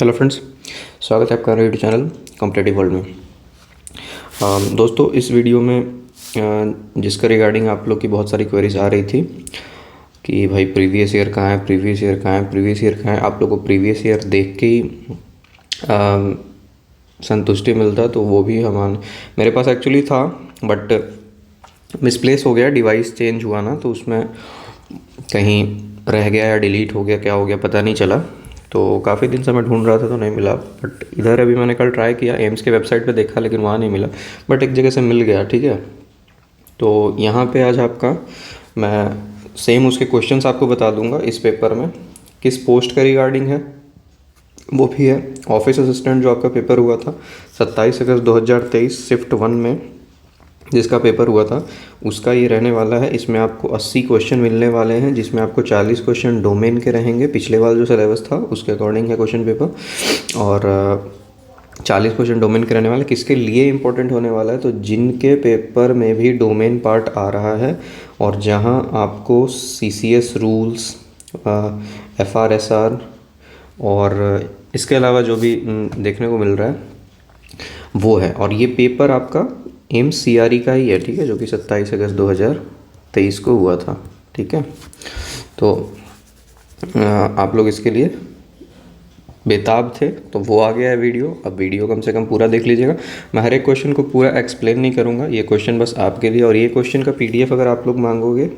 Hello friends, स्वागत है आपका यूट्यूब चैनल कॉम्पिटिटिव वर्ल्ड में। दोस्तों, इस वीडियो में जिसका रिगार्डिंग आप लोग की बहुत सारी क्वेरीज आ रही थी कि भाई प्रीवियस ईयर कहाँ है, प्रीवियस ईयर कहाँ है, प्रीवियस ईयर कहाँ है। आप लोग को प्रीवियस ईयर देख के ही संतुष्टि मिलता, तो वो भी मेरे पास एक्चुअली था बट मिसप्लेस हो गया, डिवाइस चेंज हुआ ना, तो उसमें कहीं रह गया या डिलीट हो गया, क्या हो गया पता नहीं चला। तो काफ़ी दिन से मैं ढूंढ रहा था तो नहीं मिला, बट इधर अभी मैंने कल ट्राई किया, एम्स के वेबसाइट पे देखा लेकिन वहाँ नहीं मिला, बट एक जगह से मिल गया। ठीक है, तो यहाँ पे आज आपका मैं सेम उसके क्वेश्चंस आपको बता दूंगा इस पेपर में, किस पोस्ट का रिगार्डिंग है वो भी है। ऑफिस असिस्टेंट जो आपका पेपर हुआ था 27 अगस्त 2023 शिफ्ट 1 में जिसका पेपर हुआ था, उसका ये रहने वाला है। इसमें आपको 80 क्वेश्चन मिलने वाले हैं, जिसमें आपको 40 क्वेश्चन डोमेन के रहेंगे, पिछले वाला जो सिलेबस था उसके अकॉर्डिंग है क्वेश्चन पेपर, और 40 क्वेश्चन डोमेन के रहने वाले। किसके लिए इम्पोर्टेंट होने वाला है, तो जिनके पेपर में भी डोमेन पार्ट आ रहा है और जहां आपको CCS रूल्स, FRSR और इसके अलावा जो भी देखने को मिल रहा है वो है। और ये पेपर आपका एम्स CRE का ही है, ठीक है, जो कि 27 अगस्त 2023 को हुआ था। ठीक है, तो आप लोग इसके लिए बेताब थे तो वो आ गया है वीडियो। अब वीडियो कम से कम पूरा देख लीजिएगा। मैं हर एक क्वेश्चन को पूरा एक्सप्लेन नहीं करूँगा, ये क्वेश्चन बस आपके लिए। और ये क्वेश्चन का PDF अगर आप लोग मांगोगे,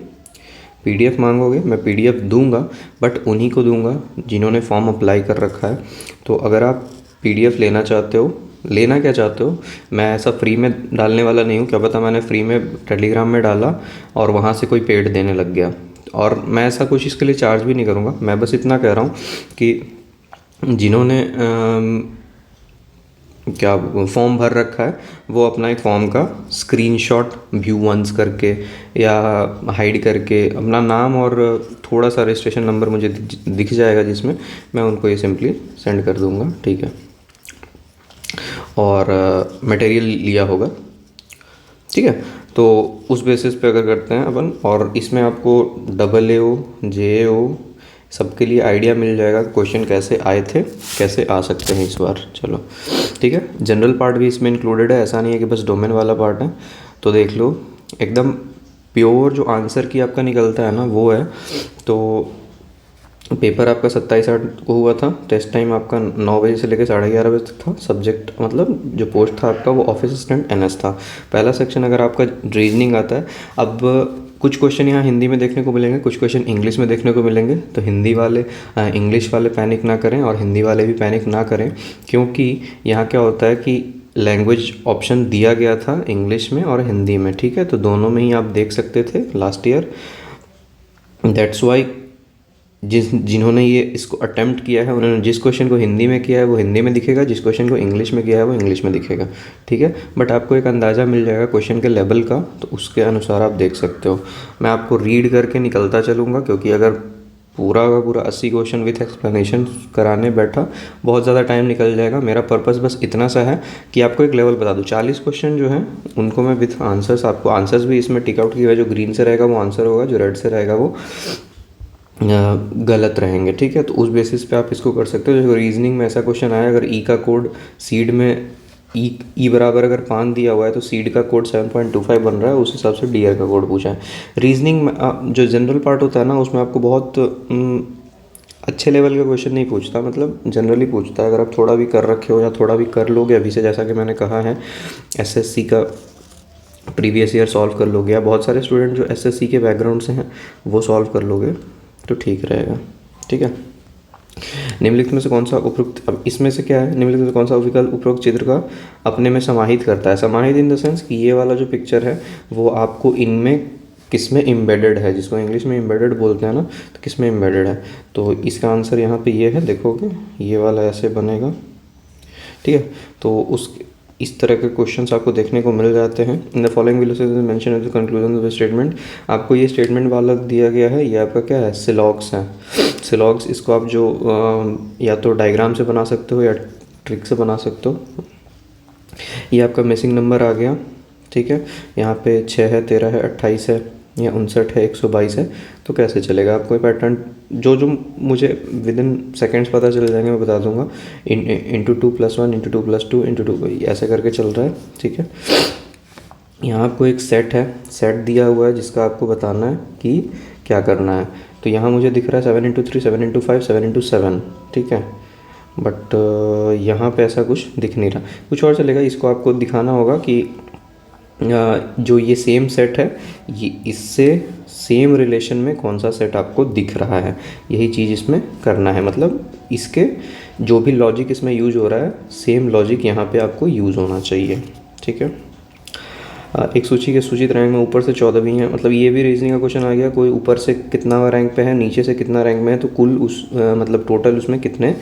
PDF मांगोगे, मैं PDF दूंगा, बट उन्हीं को दूंगा जिन्होंने फॉर्म अप्लाई कर रखा है। तो अगर आप PDF लेना चाहते हो, लेना क्या चाहते हो, मैं ऐसा फ्री में डालने वाला नहीं हूँ। क्या पता मैंने फ्री में टेलीग्राम में डाला और वहाँ से कोई पेड देने लग गया, और मैं ऐसा कुछ इसके लिए चार्ज भी नहीं करूँगा। मैं बस इतना कह रहा हूँ कि जिन्होंने क्या फॉर्म भर रखा है वो अपना एक फॉर्म का स्क्रीनशॉट व्यू वंस करके या हाइड करके अपना नाम और थोड़ा सा रजिस्ट्रेशन नंबर मुझे दिख जाएगा, जिसमें मैं उनको ये सिंपली सेंड कर दूंगा। ठीक है, और मटेरियल लिया होगा। ठीक है, तो उस बेसिस पे अगर करते हैं अपन, और इसमें आपको AAO JAO सबके लिए आइडिया मिल जाएगा क्वेश्चन कैसे आए थे, कैसे आ सकते हैं इस बार। चलो ठीक है, जनरल पार्ट भी इसमें इंक्लूडेड है, ऐसा नहीं है कि बस डोमेन वाला पार्ट है। तो देख लो, एकदम प्योर जो आंसर की आपका निकलता है ना वो है। तो पेपर आपका 27/8 को हुआ था। टेस्ट टाइम आपका 9 बजे से लेकर 11:30 बजे तक था। सब्जेक्ट मतलब जो पोस्ट था आपका वो ऑफिस असिस्टेंट NS था। पहला सेक्शन अगर आपका रीजनिंग आता है, अब कुछ क्वेश्चन यहाँ हिंदी में देखने को मिलेंगे, कुछ क्वेश्चन इंग्लिश में देखने को मिलेंगे। तो हिंदी वाले इंग्लिश वाले पैनिक ना करें और हिंदी वाले भी पैनिक ना करें, क्योंकि यहाँ क्या होता है कि लैंग्वेज ऑप्शन दिया गया था इंग्लिश में और हिंदी में। ठीक है, तो दोनों में ही आप देख सकते थे लास्ट ईयर। दैट्स वाई जिन्होंने ये इसको अटेम्प्ट किया है, उन्होंने जिस क्वेश्चन को हिंदी में किया है वो हिंदी में दिखेगा, जिस क्वेश्चन को इंग्लिश में किया है वो इंग्लिश में दिखेगा। ठीक है, बट आपको एक अंदाज़ा मिल जाएगा क्वेश्चन के लेवल का, तो उसके अनुसार आप देख सकते हो। मैं आपको रीड करके निकलता चलूँगा, क्योंकि अगर पूरा का पूरा 80 क्वेश्चन विथ एक्सप्लेनेशन कराने बैठा बहुत ज़्यादा टाइम निकल जाएगा। मेरा पर्पस बस इतना सा है कि आपको एक लेवल बता दूँ। 40 क्वेश्चन जो हैं उनको मैं विथ आंसर्स, आपको आंसर्स भी इसमें टिक आउट किया है। जो ग्रीन से रहेगा वो आंसर होगा, जो रेड से रहेगा वो गलत रहेंगे। ठीक है, तो उस बेसिस पे आप इसको कर सकते हो। जैसे रीजनिंग में ऐसा क्वेश्चन आया, अगर का कोड सीड में ई बराबर अगर 5 दिया हुआ है तो सीड का कोड 7.25 बन रहा है, उस हिसाब से डीआर का कोड पूछा है। रीजनिंग में जो जनरल पार्ट होता है ना, उसमें आपको बहुत अच्छे लेवल का क्वेश्चन नहीं पूछता, मतलब जनरली पूछता है। अगर आप थोड़ा भी कर रखे हो या थोड़ा भी कर लोगे अभी से, जैसा कि मैंने कहा है SSC का प्रीवियस ईयर सॉल्व कर लोगे, या बहुत सारे स्टूडेंट जो SSC के बैकग्राउंड से हैं वो सॉल्व कर लोगे तो ठीक रहेगा। ठीक है, निम्नलिखित में से कौन सा उपरोक्त, अब इसमें से क्या है, निम्नलिखित में से कौन सा विकल्प उपरोक्त चित्र का अपने में समाहित करता है। समाहित इन द सेंस कि ये वाला जो पिक्चर है वो आपको इनमें किस में एम्बेडेड है, जिसको इंग्लिश में एम्बेडेड बोलते हैं ना, तो किस में एम्बेडेड है। तो इसका आंसर यहाँ पे ये है, देखोगे ये वाला ऐसे बनेगा। ठीक है, तो उस इस तरह के क्वेश्चंस आपको देखने को मिल जाते हैं। In the following will mention at the conclusion of the statement. आपको ये स्टेटमेंट वाला दिया गया है, ये आपका क्या है, सिलॉग्स है। सिलॉग्स, इसको आप जो या तो डायग्राम से बना सकते हो या ट्रिक से बना सकते हो। ये आपका मिसिंग नंबर आ गया। ठीक है, यहाँ पे 6 है, 13 है, 28 है, या 59 है, 122 है, तो कैसे चलेगा? आपको पैटर्न जो जो मुझे विद इन सेकेंड्स पता चल जाएंगे, मैं बता दूंगा। इंटू 2+1 इंटू 2+2 इंटू 2 ऐसे करके चल रहा है, ठीक है। यहाँ आपको एक सेट है, सेट दिया हुआ है जिसका आपको बताना है कि क्या करना है। तो यहाँ मुझे दिख रहा है 7×3 7×5 7×7, ठीक है। बट यहाँ पे ऐसा कुछ दिख नहीं रहा, कुछ और चलेगा। इसको आपको दिखाना होगा कि जो ये सेम सेट है, ये इससे सेम रिलेशन में कौन सा सेट आपको दिख रहा है, यही चीज़ इसमें करना है। मतलब इसके जो भी लॉजिक इसमें यूज हो रहा है, सेम लॉजिक यहाँ पे आपको यूज़ होना चाहिए, ठीक है। एक सूची के सूचित रैंक में ऊपर से 14 भी हैं, मतलब ये भी रीजनिंग का क्वेश्चन आ गया। कोई ऊपर से कितना रैंक पे है, नीचे से कितना रैंक में है, तो कुल उस मतलब टोटल उसमें कितने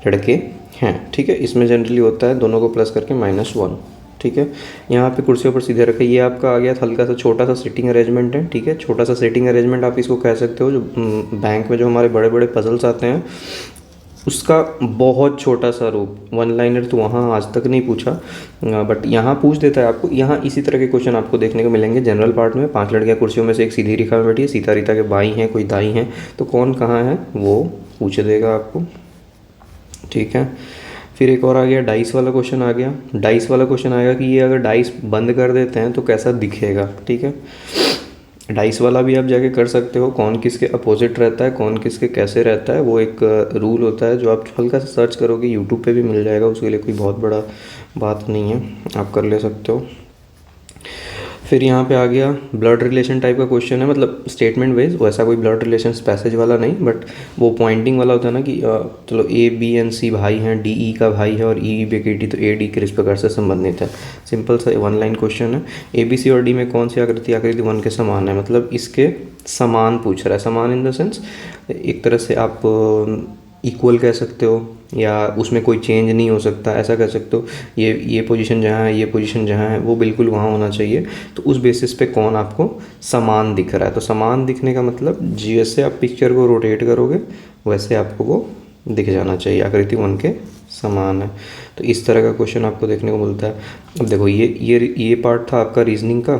लड़के हैं, ठीक है। इसमें जनरली होता है दोनों को प्लस करके -1, ठीक है। यहाँ पे कुर्सियों पर सीधे रखे, ये आपका आ गया हल्का सा छोटा सा सिटिंग अरेंजमेंट है, ठीक है। छोटा सा सिटिंग अरेंजमेंट आप इसको कह सकते हो। जो बैंक में जो हमारे बड़े बड़े पजल्स आते हैं, उसका बहुत छोटा सा रूप। वन लाइनर तो वहाँ आज तक नहीं पूछा, बट यहाँ पूछ देता है आपको। यहाँ इसी तरह के क्वेश्चन आपको देखने को मिलेंगे जनरल पार्ट में। 5 लड़कियाँ कुर्सियों में से एक सीधी रेखा में बैठी है, सीता रीता के बाई हैं, कोई दाई हैं, तो कौन कहाँ है वो पूछ देगा आपको, ठीक है। फिर एक और आ गया डाइस वाला क्वेश्चन आ गया। डाइस वाला क्वेश्चन आएगा कि ये अगर डाइस बंद कर देते हैं तो कैसा दिखेगा, ठीक है। डाइस वाला भी आप जाके कर सकते हो, कौन किसके अपोजिट रहता है, कौन किसके कैसे रहता है, वो एक रूल होता है जो आप हल्का सा सर्च करोगे, यूट्यूब पे भी मिल जाएगा। उसके लिए कोई बहुत बड़ा बात नहीं है, आप कर ले सकते हो। फिर यहाँ पे आ गया ब्लड रिलेशन टाइप का क्वेश्चन है, मतलब स्टेटमेंट वाइज। वैसा कोई ब्लड रिलेशन पैसेज वाला नहीं, बट वो पॉइंटिंग वाला होता है ना कि चलो A B and C भाई हैं, DE का भाई है और EE बेटी, तो AD किस प्रकार से संबंधित है। सिंपल सा 1 लाइन क्वेश्चन है। ABC और D में कौन सी आकृति आकृति 1 के समान है, मतलब इसके समान पूछ रहा है। समान इन द सेंस एक तरह से आप इक्वल कह सकते हो, या उसमें कोई चेंज नहीं हो सकता, ऐसा कह सकते हो। ये पोजीशन जहाँ है, ये पोजीशन जहाँ है, वो बिल्कुल वहाँ होना चाहिए। तो उस बेसिस पे कौन आपको समान दिख रहा है। तो समान दिखने का मतलब जैसे आप पिक्चर को रोटेट करोगे वैसे आपको वो दिख जाना चाहिए, आकृति 1 के समान है। तो इस तरह का क्वेश्चन आपको देखने को मिलता है। अब देखो ये पार्ट था आपका रीजनिंग का।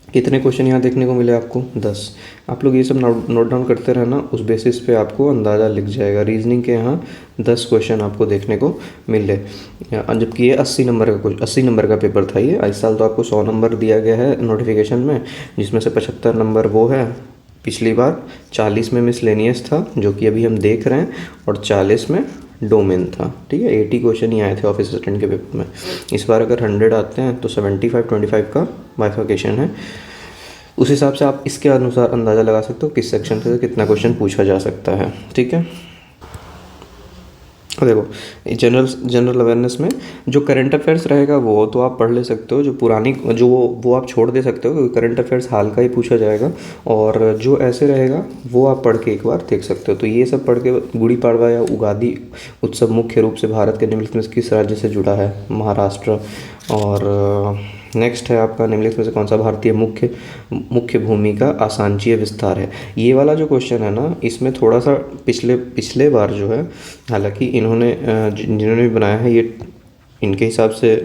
कितने क्वेश्चन यहाँ देखने को मिले आपको? 10। आप लोग ये सब नोट डाउन करते रहना, उस बेसिस पे आपको अंदाज़ा लिख जाएगा। रीजनिंग के यहाँ 10 क्वेश्चन आपको देखने को मिले, जबकि ये 80 नंबर का 80 नंबर का पेपर था ये। इस साल तो आपको 100 नंबर दिया गया है नोटिफिकेशन में, जिसमें से 75 नंबर वो है। पिछली बार 40 में मिसलेनियस था, जो कि अभी हम देख रहे हैं, और 40 में डोमेन था, ठीक है। 80 क्वेश्चन ही आए थे ऑफिस असिस्टेंट के पेपर में। इस बार अगर 100 आते हैं तो 75-25 का बाइफर्केशन है। उस हिसाब से आप इसके अनुसार अंदाज़ा लगा सकते हो किस सेक्शन से कितना क्वेश्चन पूछा जा सकता है, ठीक है। और देखो जनरल अवेयरनेस में जो करंट अफेयर्स रहेगा वो तो आप पढ़ ले सकते हो। जो पुरानी जो वो आप छोड़ दे सकते हो, क्योंकि करंट अफेयर्स हाल का ही पूछा जाएगा। और जो ऐसे रहेगा वो आप पढ़ के एक बार देख सकते हो। तो ये सब पढ़ के गुड़ी पाड़वा या उगादी उत्सव मुख्य रूप से भारत के निम्नलिखित में किस राज्य से जुड़ा है? महाराष्ट्र। और नेक्स्ट है आपका निम्नलिखित में से कौन सा भारतीय मुख्य भूमि का आसांचीय विस्तार है? ये वाला जो क्वेश्चन है ना, इसमें थोड़ा सा पिछले बार जो है, हालांकि इन्होंने जिन्होंने भी बनाया है ये, इनके हिसाब से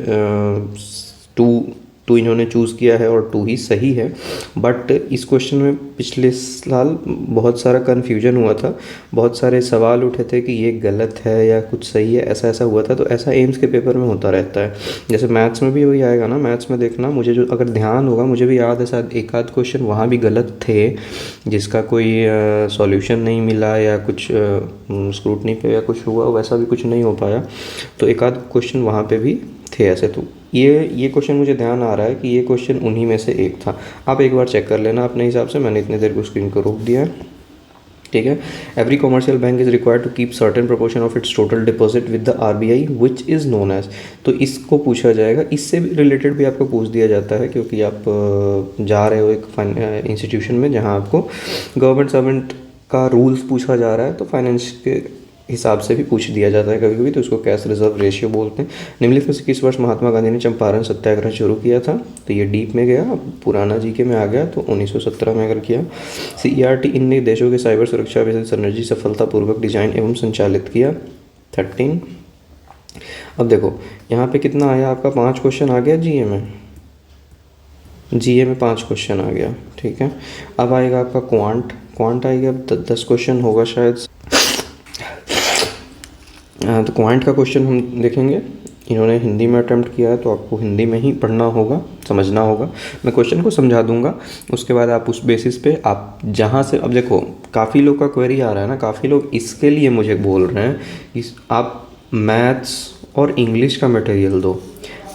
2 इन्होंने चूज़ किया है और 2 ही सही है। बट इस क्वेश्चन में पिछले साल बहुत सारा कन्फ्यूजन हुआ था, बहुत सारे सवाल उठे थे कि ये गलत है या कुछ सही है, ऐसा हुआ था। तो ऐसा एम्स के पेपर में होता रहता है। जैसे मैथ्स में भी वही आएगा ना, मैथ्स में देखना, मुझे जो अगर ध्यान होगा, मुझे भी याद है शायद एक आध क्वेश्चन वहाँ भी गलत थे, जिसका कोई सॉल्यूशन नहीं मिला या कुछ स्क्रूटनी पे या कुछ हुआ, वैसा भी कुछ नहीं हो पाया। तो एक आध क्वेश्चन वहाँ पे भी थे ऐसे। तो ये क्वेश्चन मुझे ध्यान आ रहा है कि ये क्वेश्चन उन्हीं में से एक था। आप एक बार चेक कर लेना अपने हिसाब से, मैंने इतनी देर को स्क्रीन को रोक दिया है, ठीक है। Every commercial bank is required to keep certain proportion of its total deposit with the RBI which is known as. तो इसको पूछा जाएगा, इससे भी रिलेटेड भी आपको पूछ दिया जाता है, क्योंकि आप जा रहे हो एक इंस्टीट्यूशन में जहाँ आपको गवर्नमेंट सर्वेंट का रूल्स पूछा जा रहा है, तो फाइनेंस के हिसाब से भी पूछ दिया जाता है कभी कभी। तो उसको कैश रिजर्व रेशियो बोलते हैं। निम्नलिखित में से किस वर्ष महात्मा गांधी ने चंपारण सत्याग्रह शुरू किया था? तो ये डीप में गया, पुराना जीके में आ गया, तो 1917 में अगर किया। CERT इन देशों के साइबर सुरक्षा बेसिस एनर्जी सफलतापूर्वक डिजाइन एवं संचालित किया। 13। अब देखो यहाँ पे कितना आया आपका, 5 क्वेश्चन आ गया GA में। जीए में 5 क्वेश्चन आ गया, ठीक है। अब आएगा आपका क्वांट आएगा, अब 10 क्वेश्चन होगा शायद। तो क्वांट का क्वेश्चन हम देखेंगे। इन्होंने हिंदी में अटेम्प्ट किया है तो आपको हिंदी में ही पढ़ना होगा, समझना होगा। मैं क्वेश्चन को समझा दूंगा, उसके बाद आप उस बेसिस पे आप जहाँ से, अब देखो काफ़ी लोग का क्वेरी आ रहा है ना, काफ़ी लोग इसके लिए मुझे बोल रहे हैं कि आप मैथ्स और इंग्लिश का मटेरियल दो।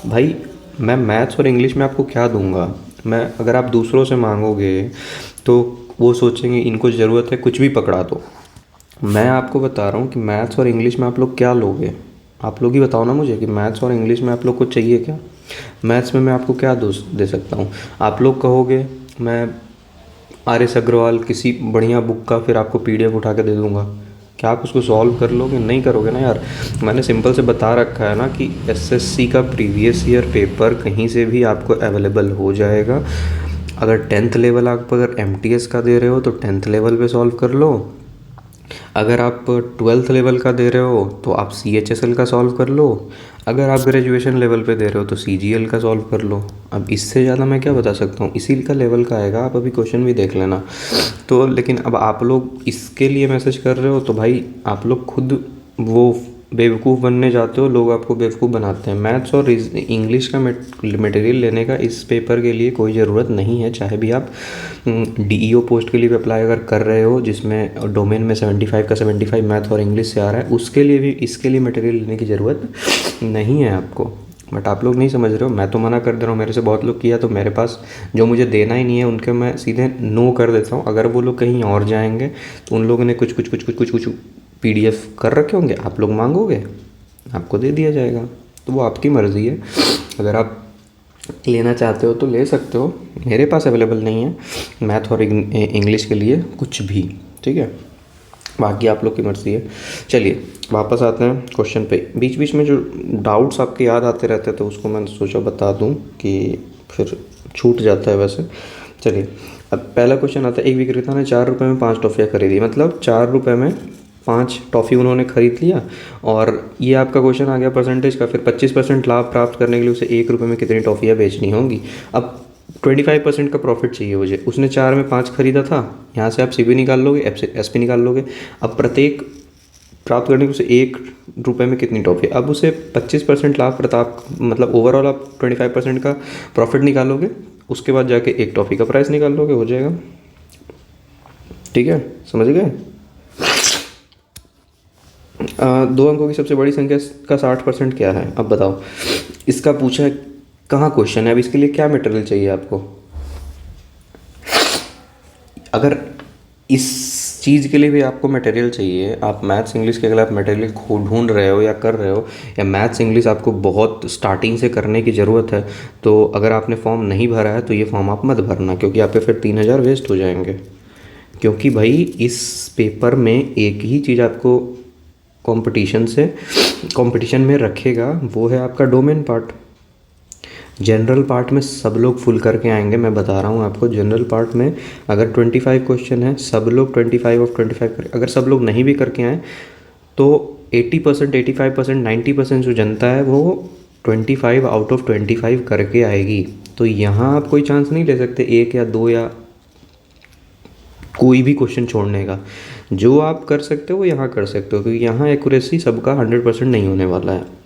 भाई मैं मैथ्स और इंग्लिश में आपको क्या दूंगा? मैं, अगर आप दूसरों से मांगोगे तो वो सोचेंगे इनको ज़रूरत है कुछ भी पकड़ा दो। मैं आपको बता रहा हूँ कि मैथ्स और इंग्लिश में आप लोग क्या लोगे? आप लोग ही बताओ ना मुझे कि मैथ्स और इंग्लिश में आप लोग को चाहिए क्या? मैथ्स में मैं आपको क्या दे सकता हूँ? आप लोग कहोगे मैं आर एस अग्रवाल किसी बढ़िया बुक का फिर आपको पीडीएफ उठा के दे दूँगा, क्या आप उसको सॉल्व कर लोगे? नहीं करोगे ना यार। मैंने सिंपल से बता रखा है ना कि एसएससी का प्रीवियस ईयर पेपर कहीं से भी आपको अवेलेबल हो जाएगा। अगर 10th लेवल आप अगर एमटीएस का दे रहे हो तो 10th लेवल पे सॉल्व कर लो। अगर आप 12th लेवल का दे रहे हो तो आप CHSL का सॉल्व कर लो। अगर आप ग्रेजुएशन लेवल पे दे रहे हो तो CGL का सॉल्व कर लो। अब इससे ज़्यादा मैं क्या बता सकता हूँ? इसी का लेवल का आएगा, आप अभी क्वेश्चन भी देख लेना। तो लेकिन अब आप लोग इसके लिए मैसेज कर रहे हो तो भाई आप लोग खुद वो बेवकूफ़ बनने जाते हो, लोग आपको बेवकूफ़ बनाते हैं। मैथ्स और इंग्लिश का मटेरियल लेने का इस पेपर के लिए कोई ज़रूरत नहीं है। चाहे भी आप DEO पोस्ट के लिए भी अप्लाई अगर कर रहे हो जिसमें डोमेन में 75 का 75 मैथ और इंग्लिश से आ रहा है, उसके लिए भी इसके लिए मटेरियल लेने की ज़रूरत नहीं है आपको। बट आप लोग नहीं समझ रहे हो। मैं तो मना कर दे रहा हूँ, मेरे से बहुत लोग किया तो मेरे पास जो मुझे देना ही नहीं है उनके मैं सीधे नो कर देता हूँ। अगर वो लोग कहीं और जाएंगे तो उन लोगों ने कुछ PDF कर रखे होंगे, आप लोग मांगोगे आपको दे दिया जाएगा। तो वो आपकी मर्ज़ी है, अगर आप लेना चाहते हो तो ले सकते हो। मेरे पास अवेलेबल नहीं है मैथ और इंग्लिश के लिए कुछ भी, ठीक है। बाकी आप लोग की मर्ज़ी है। चलिए वापस आते हैं क्वेश्चन पे। बीच बीच में जो डाउट्स आपके याद आते रहते हैं तो उसको मैंने सोचा बता दूं कि फिर छूट जाता है वैसे। चलिए अब पहला क्वेश्चन आता है। एक विक्रेता ने 4 रुपये में 5 टॉफ़ियाँ खरीदी, मतलब 4 रुपये में 5 टॉफ़ी उन्होंने ख़रीद लिया। और ये आपका क्वेश्चन आ गया परसेंटेज का। फिर 25% लाभ प्राप्त करने के लिए उसे 1 रुपये में कितनी टॉफ़ियाँ बेचनी होंगी। अब 25% का प्रॉफिट चाहिए मुझे। उसने 4 में 5 खरीदा था, यहाँ से आप CP निकाल लोगे, SP निकाल लोगे। अब प्रत्येक प्राप्त करने के उसे 1 रुपये में कितनी टॉफ़ी। अब उसे 25% लाभ प्रताप, मतलब ओवरऑल आप 25% का प्रॉफिट निकालोगे, उसके बाद जाके एक टॉफ़ी का प्राइस निकाल लोगे, हो जाएगा। ठीक है, समझ गए। 2 अंकों की सबसे बड़ी संख्या का 60% क्या है? अब बताओ। इसका पूछा है, कहाँ क्वेश्चन है। अब इसके लिए क्या मटेरियल चाहिए आपको? अगर इस चीज़ के लिए भी आपको मटेरियल चाहिए, आप मैथ्स इंग्लिश के अगर आप मटेरियल ढूंढ रहे हो या कर रहे हो, या मैथ्स इंग्लिश आपको बहुत स्टार्टिंग से करने की ज़रूरत है, तो अगर आपने फॉर्म नहीं भरा है तो ये फॉर्म आप मत भरना, क्योंकि आप पे फिर 3000 वेस्ट हो जाएंगे। क्योंकि भाई इस पेपर में एक ही चीज़ आपको कंपटीशन में रखेगा, वो है आपका डोमेन पार्ट। जनरल पार्ट में सब लोग फुल करके आएंगे, मैं बता रहा हूँ आपको। जनरल पार्ट में अगर 25 क्वेश्चन है, सब लोग 25 ऑफ 25 कर, अगर सब लोग नहीं भी करके आए तो 80%, 85%, 90% जो जनता है वो 25 आउट ऑफ 25 करके आएगी। तो यहाँ आप कोई चांस नहीं ले सकते 1 या 2 या कोई भी क्वेश्चन छोड़ने का। जो आप कर सकते हो वो यहाँ कर सकते हो, क्योंकि यहाँ एक्यूरेसी सबका 100% नहीं होने वाला है।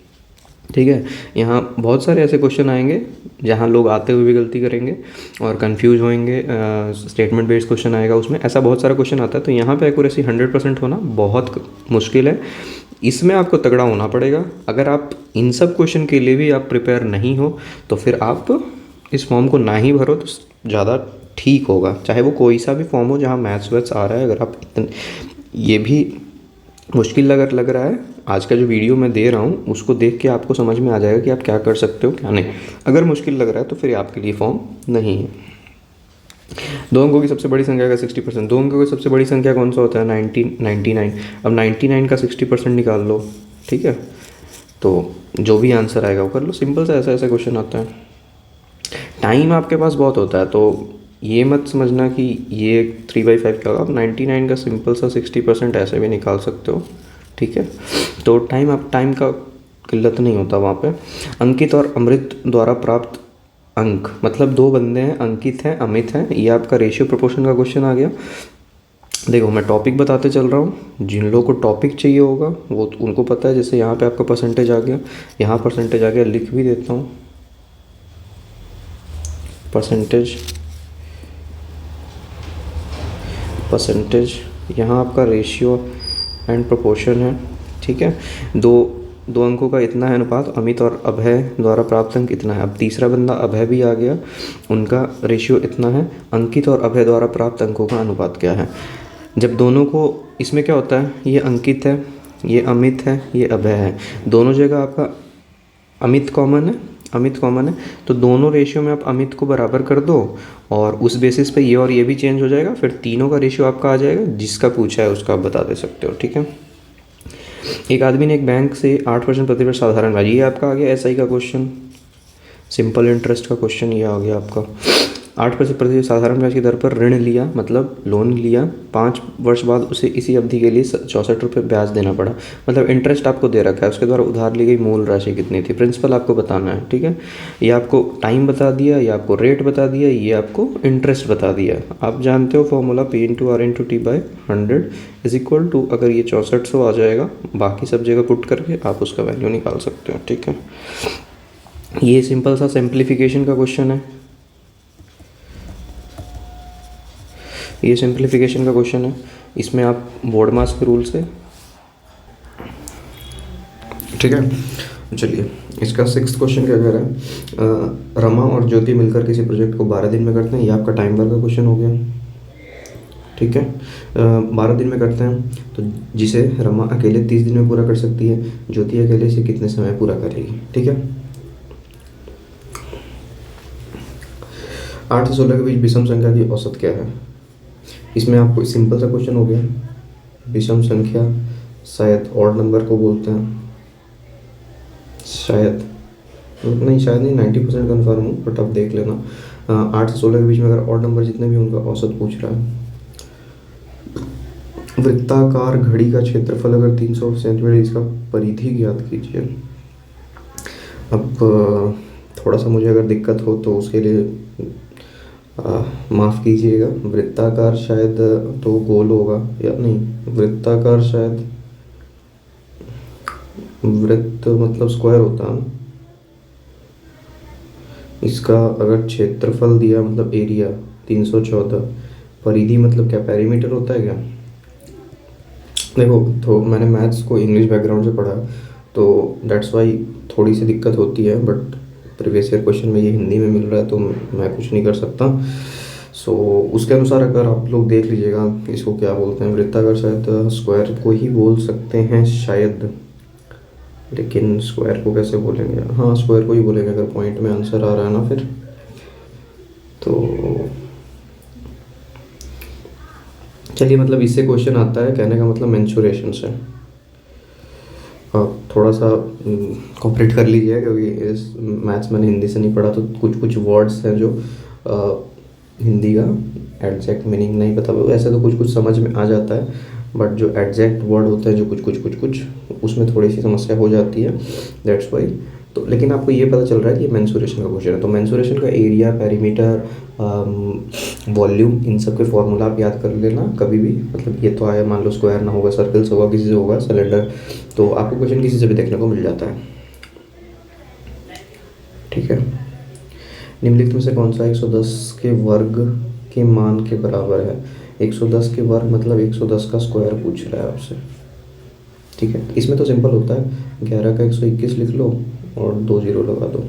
ठीक है, यहाँ बहुत सारे ऐसे क्वेश्चन आएंगे जहाँ लोग आते हुए भी गलती करेंगे और कंफ्यूज होंगे। स्टेटमेंट बेस्ड क्वेश्चन आएगा, उसमें ऐसा बहुत सारा क्वेश्चन आता है। तो यहाँ पे एक्यूरेसी 100% होना बहुत मुश्किल है, इसमें आपको तगड़ा होना पड़ेगा। अगर आप इन सब क्वेश्चन के लिए भी आप प्रिपेयर नहीं हो तो फिर आप इस फॉर्म को ना ही भरो तो ज़्यादा ठीक होगा। चाहे वो कोई सा भी फॉर्म हो जहाँ मैथ्स वैथ्स आ रहा है। अगर आप ये भी मुश्किल लग रहा है, आज का जो वीडियो मैं दे रहा हूँ उसको देख के आपको समझ में आ जाएगा कि आप क्या कर सकते हो क्या नहीं। अगर मुश्किल लग रहा है तो फिर आपके लिए फॉर्म नहीं है। 2 अंकों की सबसे बड़ी संख्या का 60%। 2 अंकों की सबसे बड़ी संख्या कौन सा होता है? 99। अब 99 का 60% निकाल लो, ठीक है। तो जो भी आंसर आएगा वो कर लो, सिंपल सा ऐसा क्वेश्चन आता है। टाइम आपके पास बहुत होता है, तो ये मत समझना कि ये 3/5 क्या होगा। आप 99 का सिंपल सा 60% ऐसे भी निकाल सकते हो, ठीक है। तो टाइम का किल्लत नहीं होता वहाँ पे। अंकित और अमृत द्वारा प्राप्त अंक, मतलब दो बंदे हैं, अंकित हैं, अमित हैं, ये आपका रेशियो प्रोपोर्शन का क्वेश्चन आ गया। देखो मैं टॉपिक बताते चल रहा हूँ, जिन लोगों को टॉपिक चाहिए होगा वो उनको पता है। जैसे यहाँ पे आपका परसेंटेज आ गया, यहाँ परसेंटेज आ गया, लिख भी देता हूँ परसेंटेज, परसेंटेज, यहाँ आपका रेशियो एंड प्रोपोर्शन है, ठीक है। दो दो अंकों का इतना है अनुपात, अमित और अभय द्वारा प्राप्त अंक इतना है। अब तीसरा बंदा अभय भी आ गया, उनका रेशियो इतना है, अंकित और अभय द्वारा प्राप्त अंकों का अनुपात क्या है। जब दोनों को, इसमें क्या होता है, ये अंकित है, ये अमित है, ये अभय है, दोनों जगह आपका अमित कॉमन है, अमित कॉमन है, तो दोनों रेशियो में आप अमित को बराबर कर दो और उस बेसिस पे ये और ये भी चेंज हो जाएगा, फिर तीनों का रेशियो आपका आ जाएगा, जिसका पूछा है उसका आप बता दे सकते हो, ठीक है। एक आदमी ने एक बैंक से 8% प्रतिवर्ष साधारण ब्याज, ये आपका आ गया एसआई का क्वेश्चन, सिंपल इंटरेस्ट का क्वेश्चन, ये आ गया आपका। 8% प्रति साधारण ब्याज की दर पर ऋण लिया, मतलब लोन लिया, 5 वर्ष बाद उसे इसी अवधि के लिए 64 रुपये ब्याज देना पड़ा, मतलब इंटरेस्ट आपको दे रखा है, उसके द्वारा उधार ली गई मूल राशि कितनी थी, प्रिंसिपल आपको बताना है, ठीक है। ये आपको टाइम बता दिया, ये आपको रेट बता दिया, ये आपको इंटरेस्ट बता दिया। आप जानते हो formula P/R/T/100 is equal to, अगर ये 6400 आ जाएगा, बाकी सब जगह पुट करके आप उसका वैल्यू निकाल सकते हो, ठीक है। ये सिंपल सा सिंप्लीफिकेशन का क्वेश्चन है, ये सिंप्लीफिकेशन का क्वेश्चन है, इसमें आप बोर्ड मास के रूल से, ठीक है। चलिए इसका 6th क्वेश्चन क्या कह रहा है, रमा और ज्योति मिलकर किसी प्रोजेक्ट को 12 दिन में करते हैं, ये आपका टाइम वर्क का क्वेश्चन हो गया, ठीक है। 12 दिन में करते हैं, तो जिसे रमा अकेले 30 दिन में पूरा कर सकती है, ज्योति अकेले इसे कितने समय पूरा करेगी, ठीक है। 8 से 16 के बीच विषम संख्या की औसत क्या है। इसमें आपको सिंपल सा क्वेश्चन हो गया, विषम संख्या शायद ऑड नंबर को बोलते हैं, शायद नहीं, शायद नहीं, 90% कन्फर्म हूँ, बट आप देख लेना। 8 से 16 के बीच में अगर ऑड नंबर जितने भी उनका औसत पूछ रहा है। वृत्ताकार घड़ी का क्षेत्रफल अगर 300 सेंटीमीटर, इसका परिधि ज्ञात कीजिए। अब थोड़ा सा मुझे अगर दिक्कत हो तो उसके लिए माफ़ कीजिएगा। वृत्ताकार शायद तो गोल होगा, या नहीं, वृत्ताकार शायद, वृत्त मतलब स्क्वायर होता है। इसका अगर क्षेत्रफल दिया मतलब एरिया 314, परिधि मतलब क्या पेरीमीटर होता है क्या। देखो तो मैंने मैथ्स को इंग्लिश बैकग्राउंड से पढ़ा, तो दैट्स वाई थोड़ी सी दिक्कत होती है, बट प्रीवियस ईयर क्वेश्चन में ये हिंदी में मिल रहा है तो मैं कुछ नहीं कर सकता। सो उसके अनुसार अगर आप लोग देख लीजिएगा इसको क्या बोलते हैं। वृत्ताकार शायद स्क्वायर को ही बोल सकते हैं शायद, लेकिन स्क्वायर को कैसे बोलेंगे, हाँ स्क्वायर को ही बोलेंगे अगर पॉइंट में आंसर आ रहा है ना फिर तो। चलिए मतलब इससे क्वेश्चन आता है, कहने का मतलब मेंसुरेशन से। आप थोड़ा सा कॉपरेट कर लीजिए, क्योंकि इस मैथ्स मैंने हिंदी से नहीं पढ़ा, तो कुछ कुछ वर्ड्स हैं जो हिंदी का एग्जैक्ट मीनिंग नहीं पता। वैसे तो कुछ कुछ समझ में आ जाता है, बट जो एग्जैक्ट वर्ड होते हैं जो कुछ उसमें थोड़ी सी समस्या हो जाती है, दैट्स वाई। तो लेकिन आपको ये पता चल रहा है कि ये मेंसुरेशन का क्वेश्चन है, तो मेंसुरेशन का एरिया, पेरीमीटर, वॉल्यूम, इन सब के फॉर्मूला आप याद कर लेना कभी भी। मतलब ये तो आया, मान लो स्क्वायर ना होगा, सर्कल से होगा, किसी से होगा, सिलेंडर, तो आपको क्वेश्चन किसी से भी देखने को मिल जाता है, ठीक है। निम्नलिखित में से कौन सा 110 के वर्ग के मान के बराबर है। 110 के वर्ग मतलब 110 का स्क्वायर पूछ रहा है आपसे, ठीक है। इसमें तो सिंपल होता है, 11 का 121 लिख लो और 2 जीरो लगा दो।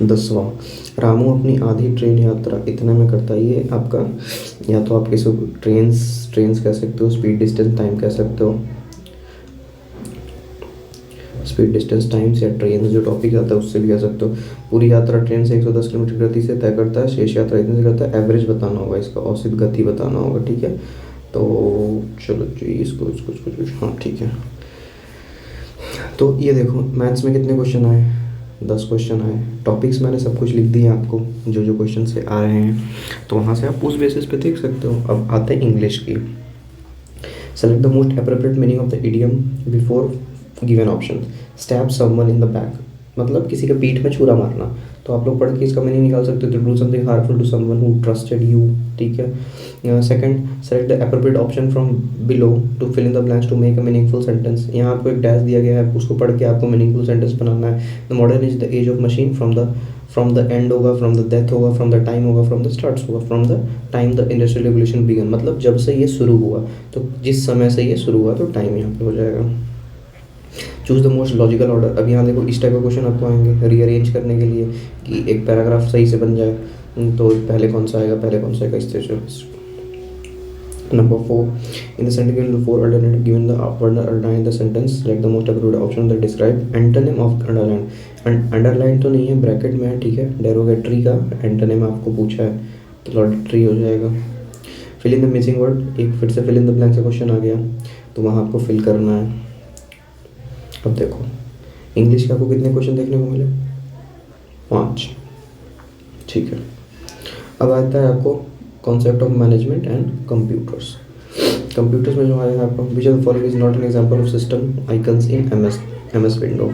10वां, रामू अपनी आधी ट्रेन यात्रा इतने में करता है। ये आपका, या तो आप किसी ट्रेन्स कह सकते हो, स्पीड डिस्टेंस टाइम कह सकते हो। स्पीड डिस्टेंस टाइम्स या ट्रेन जो टॉपिक आता है उससे भी कह सकते हो। पूरी यात्रा ट्रेन से 110 किलोमीटर गति से तय करता है, शेष यात्रा इतने से करता है। एवरेज बताना होगा, इसका औसत गति बताना होगा, ठीक है। तो चलो जी इसको कुछ हाँ ठीक है। तो ये देखो मैथ्स में कितने क्वेश्चन आए, 10 क्वेश्चन आए। टॉपिक्स मैंने सब कुछ लिख दिए आपको, जो जो क्वेश्चन से आ रहे हैं, तो वहाँ से आप उस बेसिस पे देख सकते हो। अब आते हैं इंग्लिश की। Select the most appropriate meaning of the idiom before given option. Stab someone in the back, मतलब किसी के पीठ में छुरा मारना। तो आप लोग पढ़ के इसका मीनिंग निकाल सकते हो, तो do something harmful to someone who trusted you, ठीक है। Second, select the appropriate option from below to fill in the blanks to make a meaningful sentence. यहाँ आपको एक डैश दिया गया है, उसको पढ़ के आपको मीनिंगफुल सेंटेंस बनाना है। The modern is the age of machine, from the end होगा, फ्रॉम द डेथ होगा, फ्रॉम द टाइम होगा, फ्रॉम द स्टार्ट्स होगा, from the time the industrial revolution began, मतलब जब से ये शुरू हुआ, तो जिस समय से ये शुरू हुआ तो टाइम यहाँ पे हो जाएगा। Choose the most logical order. अब यहाँ देखो इस टाइप का क्वेश्चन आपको आएंगे रीअरेंज करने के लिए कि एक पैराग्राफ सही से बन जाए, तो पहले कौन सा आएगा, पहले कौन सा आएगा, इस तरह से। Number 4, in the sentence given the four alternative given the word underline the sentence, select the most appropriate option that describe antonym of underline। Underline तो नहीं है, ब्रैकेट में है, ठीक है। डेरोगेटरी का एंटोनिम आपको पूछा है, तो लॉजिटरी हो जाएगा। Fill in the missing word, एक फिर से फिल इन द ब्लैंक का क्वेश्चन आ गया, तो वहाँ आपको फिल करना है। अब देखो इंग्लिश के आपको कितने क्वेश्चन देखने को मिले, 5, ठीक है। अब आता है आपको concept of management and computers. Computers में जो आया है आपको, विच of the following is not an example of system icons in MS window.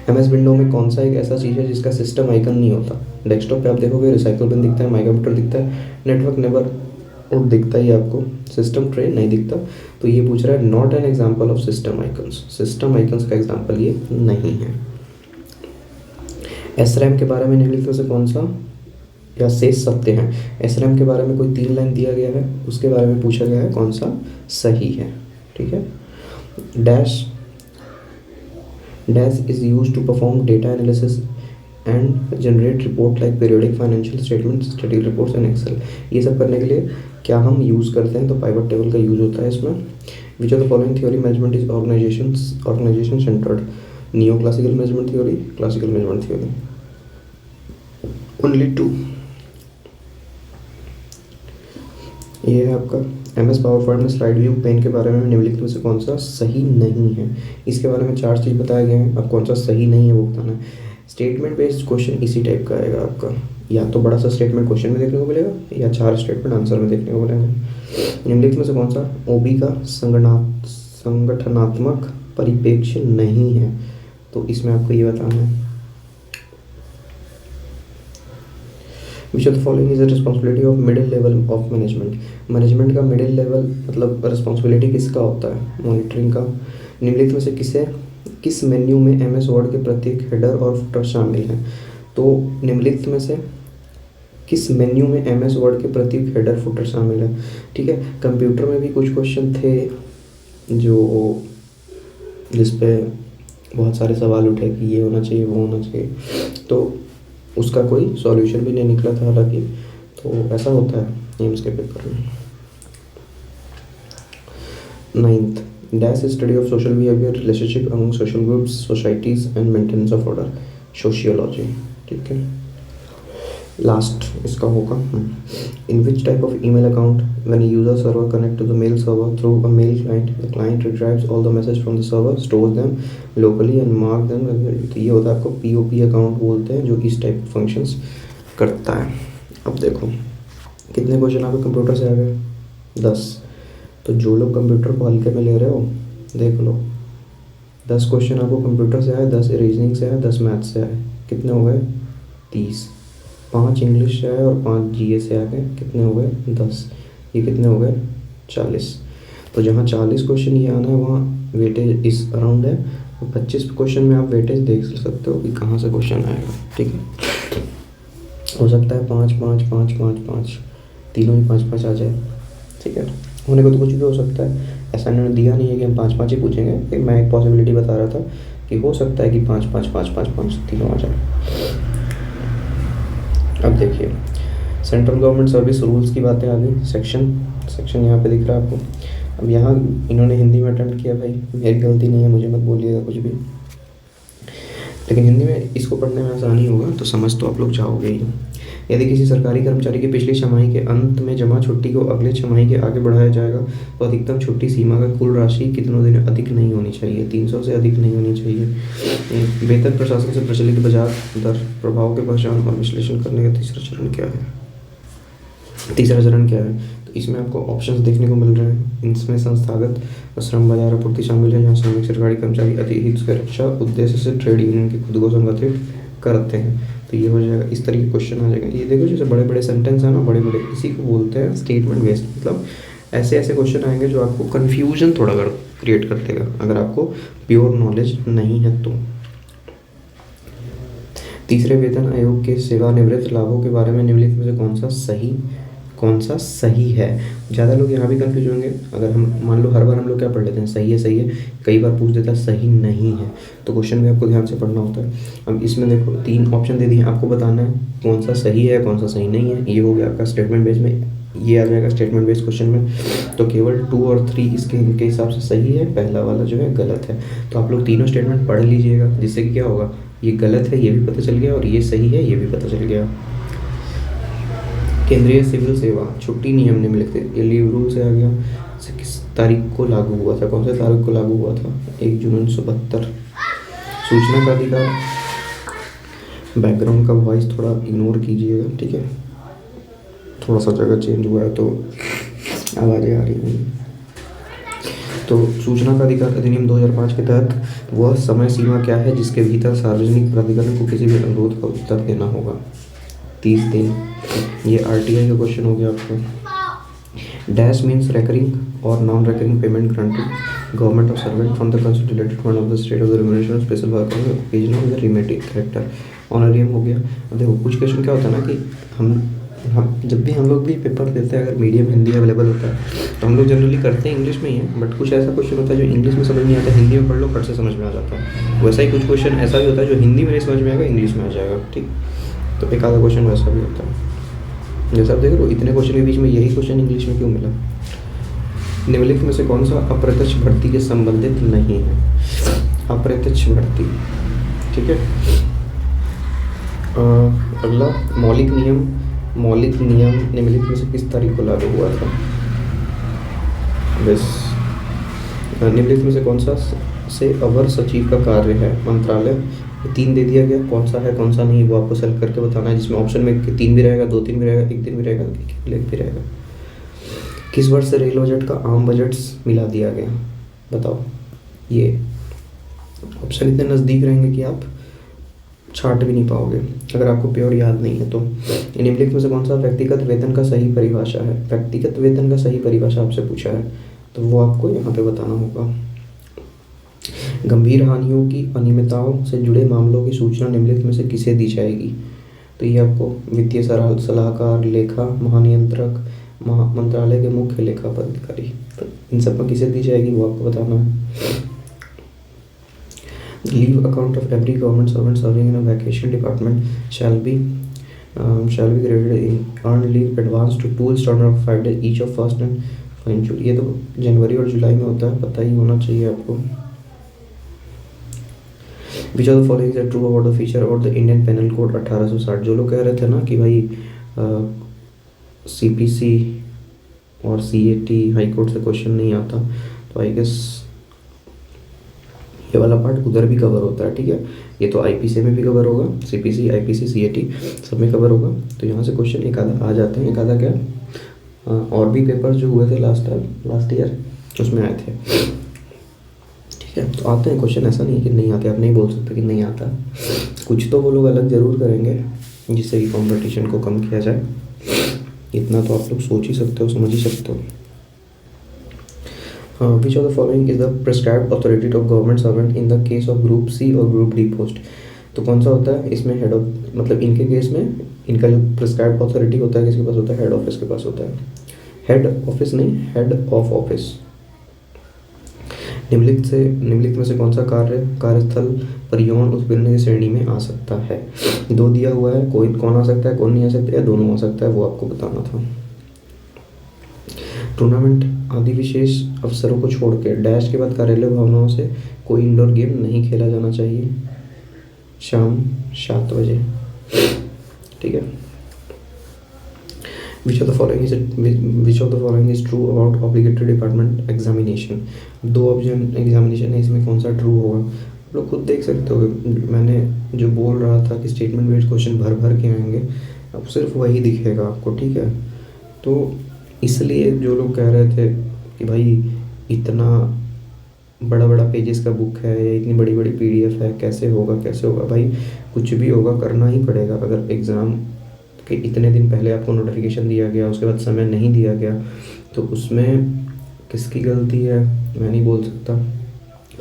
MS window में कौन सा एक ऐसा चीज़ है जिसका सिस्टम आइकन नहीं होता। डेस्कटॉप पे आप देखोगे रिसाइकल बिन दिखता है, माई कंप्यूटर दिखता है, नेटवर्क नेबर और दिखता ही आपको, सिस्टम ट्रे नहीं दिखता। तो ये पूछ रहा है not an example of system icons, system icons का एग्जाम्पल ये नहीं है। एसरैम के बारे में निम्नलिखित से कौन सा या शेष सत्य हैं। एसरैम के बारे में कोई 3 लाइन दिया गया है, उसके बारे में पूछा गया है कौन सा सही है, ठीक है। Dash is use to perform data analysis and generate report like periodic financial statement, static reports and Excel. ये सब करने के लिए क्या हम यूज़ करते हैं, तो पाइवट टेबल का यूज़ होता है इसमें। Which of the following theory management is organisation centred. Neo classical management theory, classical management theory, only 2। ये है आपका एम एस पावर पॉइंट में स्लाइड व्यू पेन के बारे में निम्नलिखित में से कौन सा सही नहीं है। इसके बारे में 4 चीज़ बताए गए हैं, अब कौन सा सही नहीं है वो बताना है। स्टेटमेंट बेस्ड क्वेश्चन इसी टाइप का आएगा आपका, या तो बड़ा सा स्टेटमेंट क्वेश्चन में देखने को मिलेगा या 4 स्टेटमेंट आंसर में देखने को मिलेंगे। निम्नलिखित में से कौन सा ओबी का संगठनात्मक परिप्रेक्ष्य नहीं है, तो इसमें आपको ये बताना है। Which of the following is the responsibility of middle level of management. Management का मिडिल लेवल मतलब रिस्पॉन्सिबिलिटी किसका होता है, मॉनिटरिंग का। निम्नलिखित में से किस मेन्यू में एमएस वर्ड के प्रत्येक हेडर और फुटर शामिल हैं। तो निम्नलिखित में से किस मेन्यू में एमएस वर्ड के प्रत्येक हेडर फुटर शामिल है, ठीक है। कंप्यूटर में भी कुछ क्वेश्चन थे जो जिस पे बहुत सारे सवाल उठे कि ये होना चाहिए वो होना चाहिए, तो उसका कोई सॉल्यूशन भी नहीं निकला था हालांकि, तो ऐसा होता है एम्स के पेपर में। 9th, dash study of social behaviour, relationship among social groups, societies and maintenance of order, sociology, ठीक है। लास्ट इसका होगा in which type of email account when user server connect to the mail server through a mail client, the client retrieves all the message from the server, stores them locally and mark them. तो ये होता है आपको POP account बोलते हैं, जो इस type of functions करता है। अब देखो कितने क्वेश्चन आपके कंप्यूटर से आ गए, 10। तो जो लोग कंप्यूटर को हल्के में ले रहे हो देख लो, 10 क्वेश्चन आपको कंप्यूटर से आए, 10 रीजनिंग से आए, 10 मैथ से आए, कितने हो गए 30। 5 इंग्लिश से आए और 5 जीए से आ गए, कितने हो गए 10। ये कितने हो गए 40। तो जहाँ 40 क्वेश्चन ये आना है वहाँ वेटेज इस अराउंड है, और 25 क्वेश्चन में आप वेटेज देख सकते हो कि कहाँ से क्वेश्चन आएगा, ठीक है। हो सकता है 5 5 5 5 5 तीनों ही 5 5 आ जाए, ठीक है। होने को तो कुछ भी हो सकता है, ऐसा इन्होंने दिया नहीं है कि हम 5 5 ही पूछेंगे, कि मैं एक पॉसिबिलिटी बता रहा था कि हो सकता है कि 5 5 5 5 5 तीनों आ जाए। अब देखिए सेंट्रल गवर्नमेंट सर्विस रूल्स की बातें आ गई। सेक्शन यहाँ पे दिख रहा है आपको। अब यहाँ इन्होंने हिंदी में अटेम्प्ट किया, भाई मेरी गलती नहीं है, मुझे मत बोलिएगा कुछ भी, लेकिन हिंदी में इसको पढ़ने में आसानी होगा, तो समझ तो आप लोग जाओगे ही। यदि किसी सरकारी कर्मचारी की पिछली छमाही के अंत में जमा छुट्टी को अगले छमाही के आगे बढ़ाया जाएगा, तो अधिकतम छुट्टी सीमा का कुल राशि कितनों दिन अधिक नहीं होनी चाहिए, 300 से अधिक नहीं होनी चाहिए। वेतन प्रशासन से प्रचलित बाजार दर प्रभाव के पहचान और विश्लेषण करने का तीसरा चरण क्या है। तो इसमें आपको ऑप्शंस देखने को मिल रहे हैं। इसमें संस्थागत श्रम बाजार आपूर्ति शामिल है, जहाँ श्रमिक सरकारी कर्मचारी अतिहित सुरक्षा उद्देश्य से ट्रेड यूनियन के खुद को संगठित करते हैं। तो ये हो जाएगा, इस तरीके क्वेश्चन आ जाएगा। ये देखो जैसे बड़े बड़े सेंटेंस है ना, बड़े बड़े, इसी को बोलते हैं स्टेटमेंट बेस्ड। मतलब ऐसे ऐसे क्वेश्चन आएंगे जो आपको कन्फ्यूजन थोड़ा क्रिएट कर देगा अगर आपको प्योर नॉलेज नहीं है तो। तीसरे वेतन आयोग के सेवानिवृत्त लाभों के बारे में निम्नलिखित में से कौन सा सही है। ज़्यादा लोग यहाँ भी कंफ्यूज होंगे। अगर हम मान लो हर बार हम लोग क्या पढ़ लेते हैं, सही है, कई बार पूछ देता है सही नहीं है, तो क्वेश्चन भी आपको ध्यान से पढ़ना होता है। अब इसमें देखो 3 ऑप्शन दे दिए, आपको बताना है कौन सा सही है कौन सा सही नहीं है। ये हो गया आपका स्टेटमेंट बेस में, ये आ जाएगा स्टेटमेंट बेस्ड क्वेश्चन में। तो केवल 2 और 3 इनके हिसाब से सही है, पहला वाला जो है गलत है। तो आप लोग तीनों स्टेटमेंट पढ़ लीजिएगा, जिससे कि क्या होगा, ये गलत है ये भी पता चल गया और ये सही है ये भी पता चल गया। केंद्रीय सिविल सेवा छुट्टी नियम निम्नलिखित, ये लीव रूल से आ गया। किस तारीख को लागू हुआ था, कौन से तारीख को लागू हुआ था, 1 जून 1972। सूचना का अधिकार, बैकग्राउंड का वॉइस थोड़ा इग्नोर कीजिएगा, ठीक है, थोड़ा सा जगह चेंज हुआ है तो आवाज़ें आ रही हैं। तो सूचना का अधिकार अधिनियम 2005 के तहत वह समय सीमा क्या है जिसके भीतर सार्वजनिक प्राधिकरण को किसी भी अनुरोध का उत्तर देना होगा, 30 दिन। ये आरटीआई का क्वेश्चन हो गया आपको। डैश मीन्स रिकरिंग और non recurring payment granted government of servant from the consolidated fund of the state of the remuneration of special work on the occasion of the रिमेटिव कैरेक्टर ऑनरियम हो गया। अब देखो कुछ क्वेश्चन क्या होता है ना कि हम जब भी हम लोग भी पेपर देते हैं, अगर मीडियम हिंदी अवेलेबल होता है तो हम लोग जनरली करते हैं इंग्लिश में ही है, बट कुछ ऐसा क्वेश्चन होता है जो इंग्लिश में समझ नहीं आता, हिंदी में पढ़ लो फट से समझ में आ जाता है। वैसा ही कुछ क्वेश्चन ऐसा भी होता है जो हिंदी में नहीं समझ में आएगा, इंग्लिश में आ जाएगा, ठीक। तो एक आधा क्वेश्चन वैसा भी होता है। जैसे आप देख रहे हो इतने क्वेश्चन के बीच में यही क्वेश्चन इंग्लिश में क्यों मिला। निम्नलिखित में से कौन सा अप्रत्यक्ष भर्ती के संबंधित नहीं है, अप्रत्यक्ष भर्ती, ठीक है। अगला मौलिक नियम निम्नलिखित में से किस तारीख को लागू हुआ था। बस निम्नलिखित में से कौन सा से अवर सचिव का कार्य है, मंत्रालय। 3 दे दिया गया, कौन सा है कौन सा नहीं वो आपको सेलेक्ट करके बताना है, जिसमें ऑप्शन में 3 भी रहेगा, 2-3 भी रहेगा, 1 दिन भी रहेगा, 1 भी रहेगा। किस वर्ष से रेल बजट का आम बजट मिला दिया गया, बताओ। ये ऑप्शन इतने नज़दीक रहेंगे कि आप छाट भी नहीं पाओगे अगर आपको प्योर याद नहीं है तो। निम्नलिखित में से कौन सा व्यक्तिगत वेतन का सही परिभाषा है, व्यक्तिगत वेतन का सही परिभाषा आपसे पूछा है तो वो आपको यहाँ पे बताना होगा। गंभीर हानियों की अनियमितताओं से जुड़े मामलों की सूचना निम्नलिखित में से किसे दी जाएगी, तो ये आपको वित्तीय सलाहकार, लेखा महानियंत्रक, मंत्रालय के मुख्य लेखा पदाधिकारी, तो इन सब में किसे दी जाएगी वो आपको बताना है। Leave account of every government servant serving in a vacation department shall be credited in earned leave advance to 2 installment of 5 days each of 1st and 5 June। ये तो जनवरी और जुलाई में होता है, पता ही होना चाहिए आपको। Which of the following is true about the feature about the Indian Penal Code 1860। जो लोग कह रहे थे ना कि भाई CPC और CAT हाई कोर्ट से क्वेश्चन नहीं आता, तो आई गेस ये वाला पार्ट उधर भी कवर होता है, ठीक है। ये तो IPC में भी कवर होगा, CPC IPC CAT सब में कवर होगा। तो यहाँ से क्वेश्चन एक आधा आ जाते हैं, एक आधा क्या और भी पेपर जो हुए थे लास्ट ईयर उसमें आए थे, ठीक है। तो आते हैं क्वेश्चन, ऐसा नहीं कि नहीं आते, आप नहीं बोल सकते कि नहीं आता, कुछ तो वो लोग अलग ज़रूर करेंगे जिससे कि कंपटीशन को कम किया जाए। इतना तो आप लोग सोच ही सकते हो, समझ ही सकते हो। Which of the following is the prescribed authority of government servant in the case of group C और group D post। तो कौन सा होता है इसमें, हेड ऑफ, मतलब इनके केस में इनका जो प्रिस्क्राइब्ड अथॉरिटी होता है किसके पास होता है, हेड ऑफिस के पास होता है। हेड ऑफिस नहीं, हेड ऑफ ऑफिस। निम्नलिखित में से कौन सा कार्यस्थल पर यौन उत्पीड़न की श्रेणी में आ सकता है। 2 दिया हुआ है, कोई कौन आ सकता है कौन नहीं आ सकता है, दोनों आ सकता है, वो आपको बताना था। टूर्नामेंट आदि विशेष अवसरों को छोड़ के डैश के बाद कार्यालय भावनाओं से कोई इंडोर गेम नहीं खेला जाना चाहिए, शाम 7 बजे, ठीक है। Which of the following is true about obligatory department examination। 2 option examination है, इसमें कौन सा ट्रू होगा आप लोग खुद देख सकते हो। मैंने जो बोल रहा था कि स्टेटमेंट बेस्ड क्वेश्चन भर के आएंगे, अब सिर्फ वही दिखेगा आपको, ठीक है। तो इसलिए जो लोग कह रहे थे कि भाई इतना बड़ा बड़ा पेजेस का बुक है या इतनी बड़ी बड़ी पीडीएफ है, कैसे होगा कैसे होगा, भाई कुछ भी होगा, करना ही पड़ेगा। अगर एग्ज़ाम के इतने दिन पहले आपको नोटिफिकेशन दिया गया, उसके बाद समय नहीं दिया गया, तो उसमें किसकी गलती है मैं नहीं बोल सकता।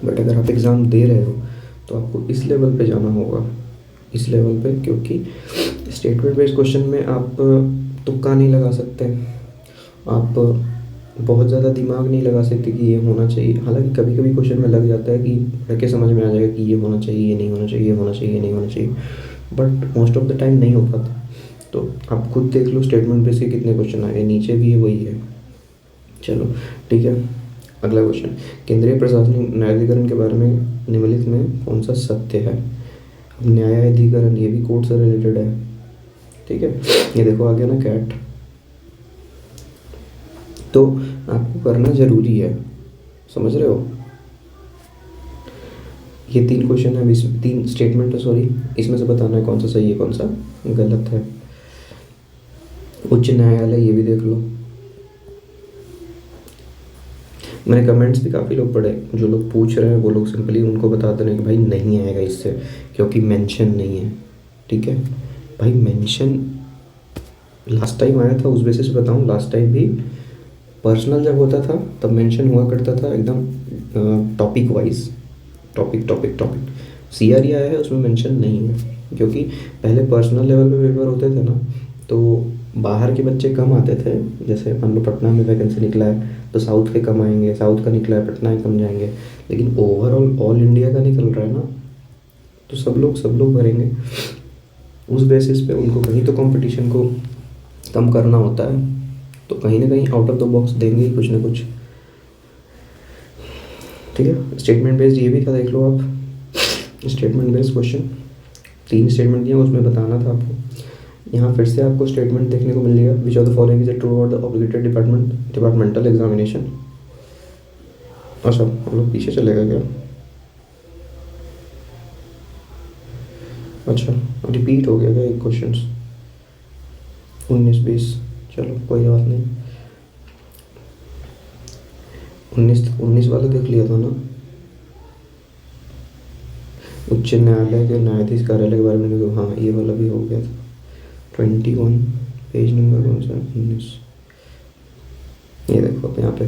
बट अगर आप एग्ज़ाम दे रहे हो तो आपको इस लेवल पे जाना होगा, इस लेवल पे, क्योंकि स्टेटमेंट बेस्ड क्वेश्चन में आप तुक्का नहीं लगा सकते, आप बहुत ज़्यादा दिमाग नहीं लगा सकते कि ये होना चाहिए। हालांकि कभी कभी क्वेश्चन में लग जाता है कि पढ़ के समझ में आ जाएगा कि ये होना चाहिए, ये नहीं होना चाहिए, ये होना चाहिए, ये नहीं होना चाहिए, but most of the time नहीं हो पाता। तो आप खुद देख लो स्टेटमेंट बेस के कितने क्वेश्चन आ गए, नीचे भी वही है। चलो ठीक है, अगला क्वेश्चन, केंद्रीय प्रशासनिक न्यायाधिकरण के बारे में निम्नलिखित में कौन सा सत्य है। अब न्यायाधिकरण ये भी कोर्ट से रिलेटेड है, ठीक है। ये देखो आ गया ना कैट, तो आपको करना ज़रूरी है, समझ रहे हो। ये 3 क्वेश्चन है, 3 स्टेटमेंट है, सॉरी, इसमें से बताना है कौन सा सही है कौन सा गलत है। उच्च न्यायालय ये भी देख लो। मैंने कमेंट्स भी काफ़ी लोग पढ़े, जो लोग पूछ रहे हैं वो लोग सिंपली उनको बता देना कि भाई नहीं आएगा इससे, क्योंकि मेंशन नहीं है, ठीक है भाई। मेंशन लास्ट टाइम आया था, उस बेसिस पे बताऊँ, लास्ट टाइम भी पर्सनल जब होता था तब मेंशन हुआ करता था एकदम टॉपिक वाइज, टॉपिक। सीआरई आया है उसमें मेंशन नहीं है, क्योंकि पहले पर्सनल लेवल पे पेपर होते थे ना, तो बाहर के बच्चे कम आते थे। जैसे मान लो पटना में वैकेंसी निकला है तो साउथ के कम आएंगे, साउथ का निकला है पटना के कम जाएंगे, लेकिन ओवरऑल ऑल इंडिया का निकल रहा है ना, तो सब लोग भरेंगे। उस बेसिस पे उनको कहीं तो कंपटीशन को कम करना होता है, तो कहीं ना कहीं आउट ऑफ द बॉक्स देंगे ही कुछ ना कुछ, ठीक है। स्टेटमेंट बेस्ड ये भी था, देख लो आप, स्टेटमेंट बेस्ड क्वेश्चन 3 स्टेटमेंट दिया, उसमें बताना था आपको। यहाँ फिर से आपको स्टेटमेंट देखने को मिल गया, विच of the following is true और द ऑब्लिगेटेड डिपार्टमेंटल एग्जामिनेशन। अच्छा हम लोग पीछे चलेगा क्या, अच्छा रिपीट हो गया क्या एक क्वेश्चन 19-20, चलो कोई बात नहीं। 19 वाला देख लिया था ना, उच्च न्यायालय के न्यायाधीश कार्यालय के बारे में, हाँ ये वाला भी हो गया था। 21 पेज नंबर कौन सा, 19, ये देखो अब यहाँ पे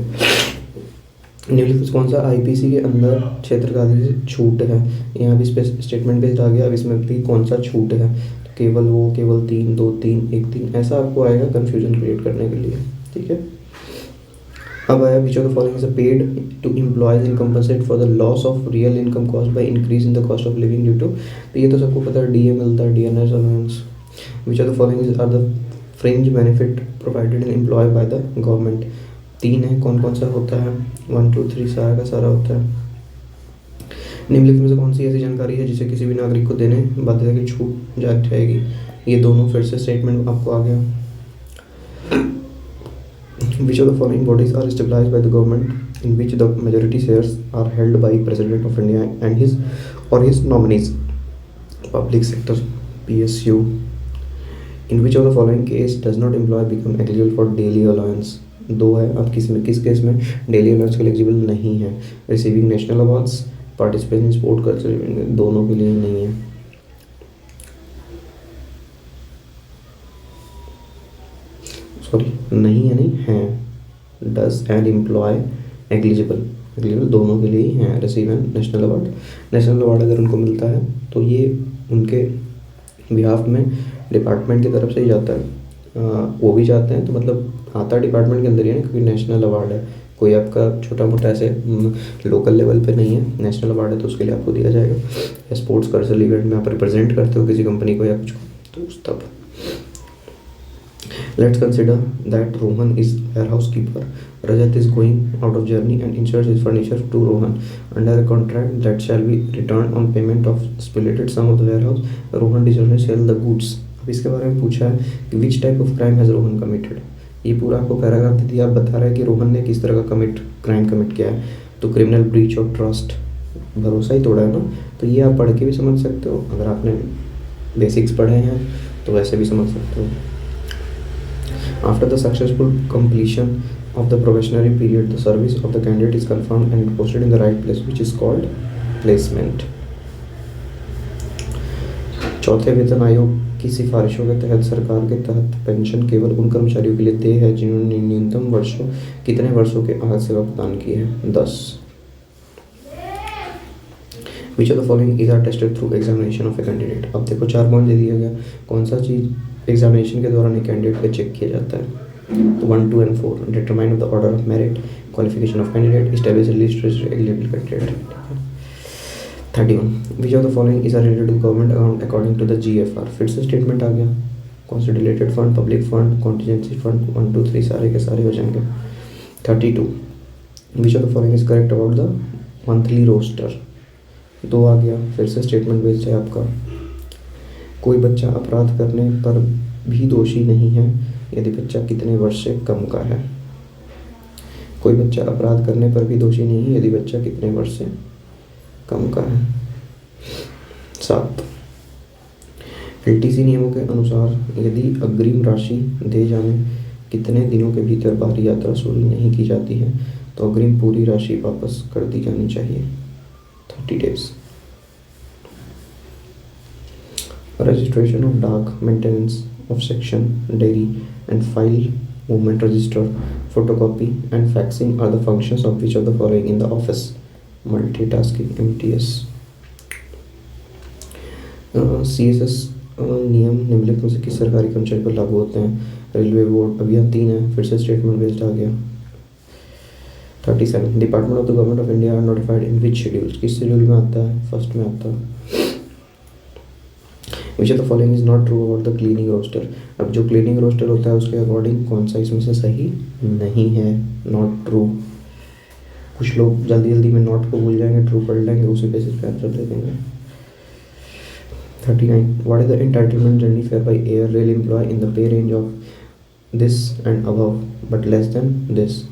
निम्नलिखित कौन सा आईपीसी के अंदर क्षेत्र का अधिक छूट है। यहाँ भी स्टेटमेंट बेस्ड आ गया, अब इसमें भी कौन सा छूट है, तो केवल वो, केवल 3, 2, 3, 1, 3, ऐसा आपको आएगा कंफ्यूजन क्रिएट करने के लिए, ठीक है। अब आया which of the following is paid to employees in compensate for the loss of real income cost by increase in the cost of living due to, तो ये तो सबको पता है, डीए मिलता है, DNS allowance. Which of the following are the fringe benefit provided in employ by the government. 3 है, कौन कौन सा होता है, 1, 2, 3 सारा का सारा होता है। निम्नलिखित में से कौन सी ऐसी जानकारी है जिसे किसी भी नागरिक को देने बाध्यता की छूट जारी रहेगी। ये दोनों फिर से स्टेटमेंट आपको आ गया। Which of the following bodies are established by the government in which the majority shares are held by President of India and his or his nominees? Public sector, PSU. In which of the following case does not employee become eligible for daily allowance? 2 है, अब किस case में daily allowance के eligible नहीं है। Receiving national awards, participate in sport culture, दोनों के लिए नहीं है। सॉरी नहीं है, नहीं है, डज एंड एम्प्लॉय एलिजिबल दोनों के लिए ही हैं। रिसीव एंड नेशनल अवार्ड अगर उनको मिलता है तो ये उनके बिहाफ में डिपार्टमेंट की तरफ से ही जाता है, वो भी जाते हैं, तो मतलब आता डिपार्टमेंट के अंदर ही है, क्योंकि नेशनल अवार्ड है, कोई आपका छोटा मोटा ऐसे लोकल लेवल पे नहीं है, नेशनल अवार्ड है तो उसके लिए आपको दिया जाएगा। या स्पोर्ट्स कल्चरल इवेंट में आप रिप्रेजेंट करते हो किसी कंपनी को या कुछ को, तो उस तब। Let's consider that Rohan is warehouse keeper. Rajat is going out of journey and insures his furniture to Rohan under a contract that shall be returned on payment of stipulated sum of the warehouse. Rohan desires to sell the goods. अब इसके बारे में पूछा है कि which type of crime has Rohan committed. ये पूरा आपको पैराग्राफ दे दिया, आप बता रहे हैं कि रोहन ने किस तरह का क्राइम कमिट किया है। तो क्रिमिनल ब्रीच ऑफ ट्रस्ट, भरोसा ही तोड़ा है ना, तो ये आप पढ़ के भी समझ सकते हो, अगर आपने बेसिक्स पढ़े हैं तो वैसे भी समझ सकते हो। After the successful completion of the probationary period, the service of the candidate is confirmed and posted in the right place, which is called placement. चौथे वेतन आयोग की सिफारिशों के तहत सरकार के तहत पेंशन केवल उन कर्मचारियों के लिए देय है जिन्होंने न्यूनतम कितने वर्षों के आहत सेवा प्रदान की है? 10. Which of the following is attested through examination of a candidate? अब देखो 4 पॉइंट दे दिया गया, कौन सा चीज़ एग्जामिनेशन के दौरान एक कैंडिडेट पे चेक किया जाता है? तो 1, 2 and 4 determine the order of merit, qualification of candidate, establish list eligible candidate. 31. Which of the following is related to government account according to the GFR? फिर से स्टेटमेंट आ गया, consolidated fund, public fund, contingency fund, 1, 2, 3 सारे के सारे हो जाएंगे. 32. Which of the following is correct about the monthly roster? 2 आ गया, फिर से स्टेटमेंट बेस्ड है आपका. कोई बच्चा अपराध करने पर भी दोषी नहीं है यदि बच्चा कितने वर्ष से कम का है? कोई बच्चा अपराध करने पर भी दोषी नहीं है यदि बच्चा कितने वर्ष से कम का है? 7. LTC नियमों के अनुसार यदि अग्रिम राशि दे जाने कितने दिनों के भीतर बाहरी यात्रा शुरू नहीं की जाती है तो अग्रिम पूरी राशि वापस कर दी जानी चाहिए? 30 days. Registration of डाक, maintenance of section, dairy and file movement register, photocopy and faxing are the functions of which of the following in the office? Multitasking, MTS. CSS नियम निम्नलिखित में से किस सरकारी कर्मचारी पर लागू होते हैं? Railway board. अभी यहाँ 3 है, फिर से स्टेटमेंट बेस्ड आ गया. 37. Department of the government of India are notified in which schedule? किस शेड्यूल में आता है? फर्स्ट में आता है. Which of the following is not true about the cleaning roster? अब जो क्लीनिंग रोस्टर होता है उसके अकॉर्डिंग कौन सा इसमें से सही नहीं है? Not true. कुछ लोग जल्दी जल्दी में नॉट को भूल जाएंगे, ट्रू पढ़ लेंगे, उसी बेसिस पे आंसर दे देंगे. 39. What is the entitlement journey fare by air rail employ in the pay range of this and above but less than this?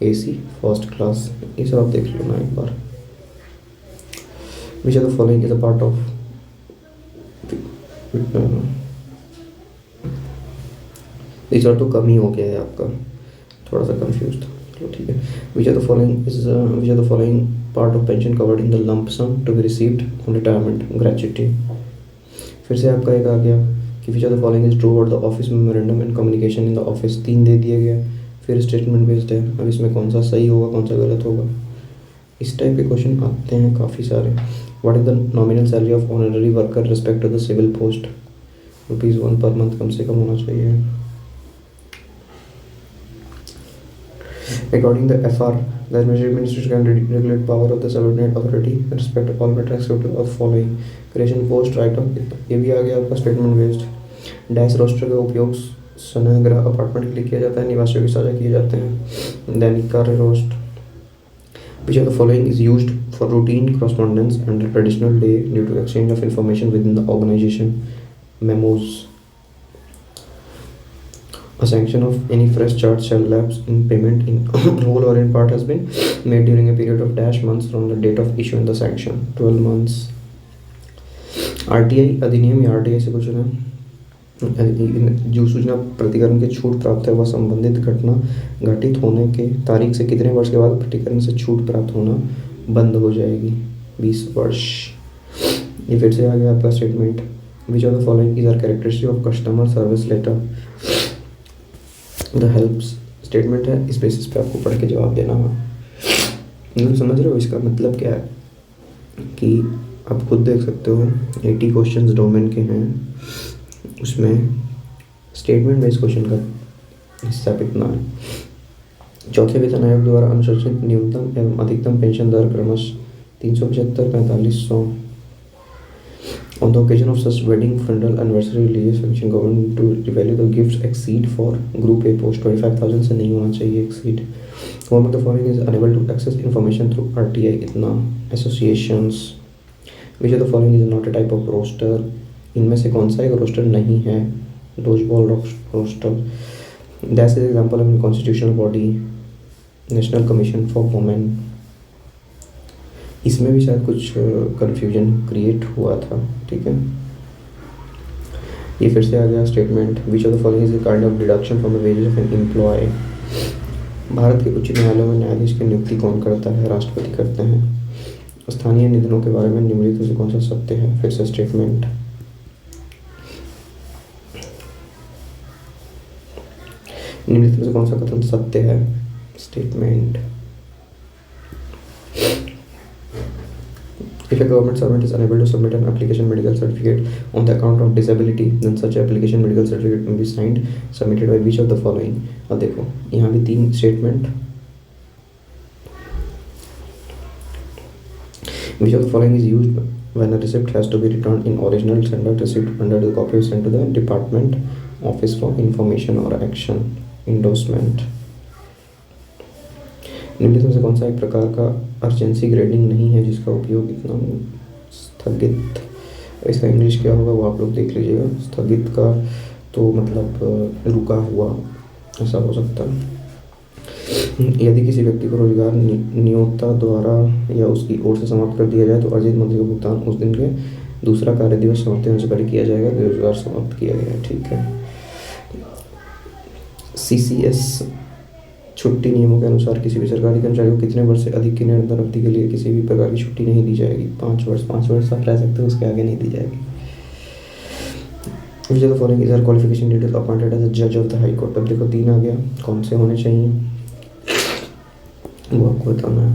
AC first class. ये सब आप देख लो ना एक बार. Which of the following is a part of इस तो कम ही हो गया है आपका, थोड़ा सा कंफ्यूज था. चलो ठीक है. Which of the following part of pension covered in the lump sum to be received on retirement? Gratuity. फिर से आपका एक आ गया कि which of the following is true about the office memorandum and communication in the office? 3 दे दिया गया, फिर स्टेटमेंट बेस्ड है. अब इसमें कौन सा सही होगा, कौन सा गलत होगा? इस टाइप के क्वेश्चन आते हैं काफ़ी सारे. What is the nominal salary of honorary worker respect to the civil post? ₹1 per month कम से कम होना चाहिए. According to the FR, the administration can regulate power of the subordinate authority with respect to all matters except of following: creation post write-up. ये भी आ गया आपका statement based. Dash roster का उपयोग स्नानगृह apartment के लिए किया जाता है, निवासियों के साझा किए जाते हैं. दैनिक कार्य roast. Which of the following is used for routine correspondence and a traditional day due to exchange of information within the organization? Memos. A sanction of any fresh charge shall lapse in payment in whole or in part has been made during a period of dash months from the date of issuing the sanction. 12 months. RTI अधिनियम या RTI से कुछ है. जो सूचना प्रतिकरण के छूट प्राप्त है वह संबंधित घटना घटित होने के तारीख से कितने वर्ष के बाद प्रतिकरण से छूट प्राप्त होना बंद हो जाएगी? 20 वर्ष. ये फिर से आ गया आपका statement. Which of the following is are characteristic of customer service letter? The help statement है, इस बेसिस पे आपको पढ़ के जवाब देना है. समझ रहे हो इसका मतलब क्या है? कि आप खुद देख सकते हो 80 क्वेश्चंस डोमेन के हैं, उसमें स्टेटमेंट बेस्ड क्वेश्चन का हिस्सा कितना है. चौथे वेतन आयोग द्वारा अनुशंसित न्यूनतम एवं अधिकतम पेंशन दर क्रमश 375, 4500. On the occasion of such wedding, funeral, anniversary, religious function, government to revalue the gifts exceed for group A post 25,000 से नहीं होना चाहिए exceed. One of the following is unable to access information through RTI इतना. Associations. Which of the following is not a type of roster? इनमें से कौन सा एक रोस्टर नहीं है? डोजबॉल roster. That's an example of a constitutional body. National Commission for Women. इसमें भी शायद कुछ कन्फ्यूजन क्रिएट हुआ था. ठीक है. ये फिर से आ गया statement, which of the following is kind of deduction from the wages of an employ. Bharat के उच्च न्यायालयों में न्यायाधीश की नियुक्ति कौन करता है? राष्ट्रपति करते हैं। स्थानीय निधनों के बारे में निम्नलिखित में से कौन सा सत्य है? फिर से स्टेटमेंट, निम्नलिखित में से कौन सा कथन सत्य है? Statement, if a government servant is unable to submit an application medical certificate on the account of disability, then such application medical certificate may be signed submitted by which of the following। अब देखो यहाँ भी 3 statement, which of the following is used when a receipt has to be returned in original, standard receipt under the copy sent to the department office for information or action, endorsement। निम्नलिखित में से कौन सा एक प्रकार का urgency grading नहीं है जिसका उपयोग इतना स्थगित, इसका इंग्लिश क्या होगा वो आप लोग देख लीजिएगा। स्थगित का तो मतलब रुका हुआ ऐसा हो सकता है। यदि किसी व्यक्ति को रोजगार नियोक्ता द्वारा या उसकी ओर से समाप्त कर दिया जाए तो अर्जित मंथली का भुगतान उस दिन के दूसरा कार्य दिवस समाप्ति होने से पहले किया जाएगा। रोजगार समाप्त किया गया है, ठीक है। CCS छुट्टी नियमों के अनुसार किसी भी सरकारी कर्मचारी को कितने वर्ष से अधिक की निरंतर अवधि के लिए किसी भी प्रकार की छुट्टी नहीं दी जाएगी? 5 वर्ष। 5 वर्ष आप रह सकते हो, उसके आगे नहीं दी जाएगी। Which of the following is are qualification needed appointed as a जज ऑफ द हाई कोर्ट। अब देखो 3 आ गया, कौन से होने चाहिए वो आपको बताना है।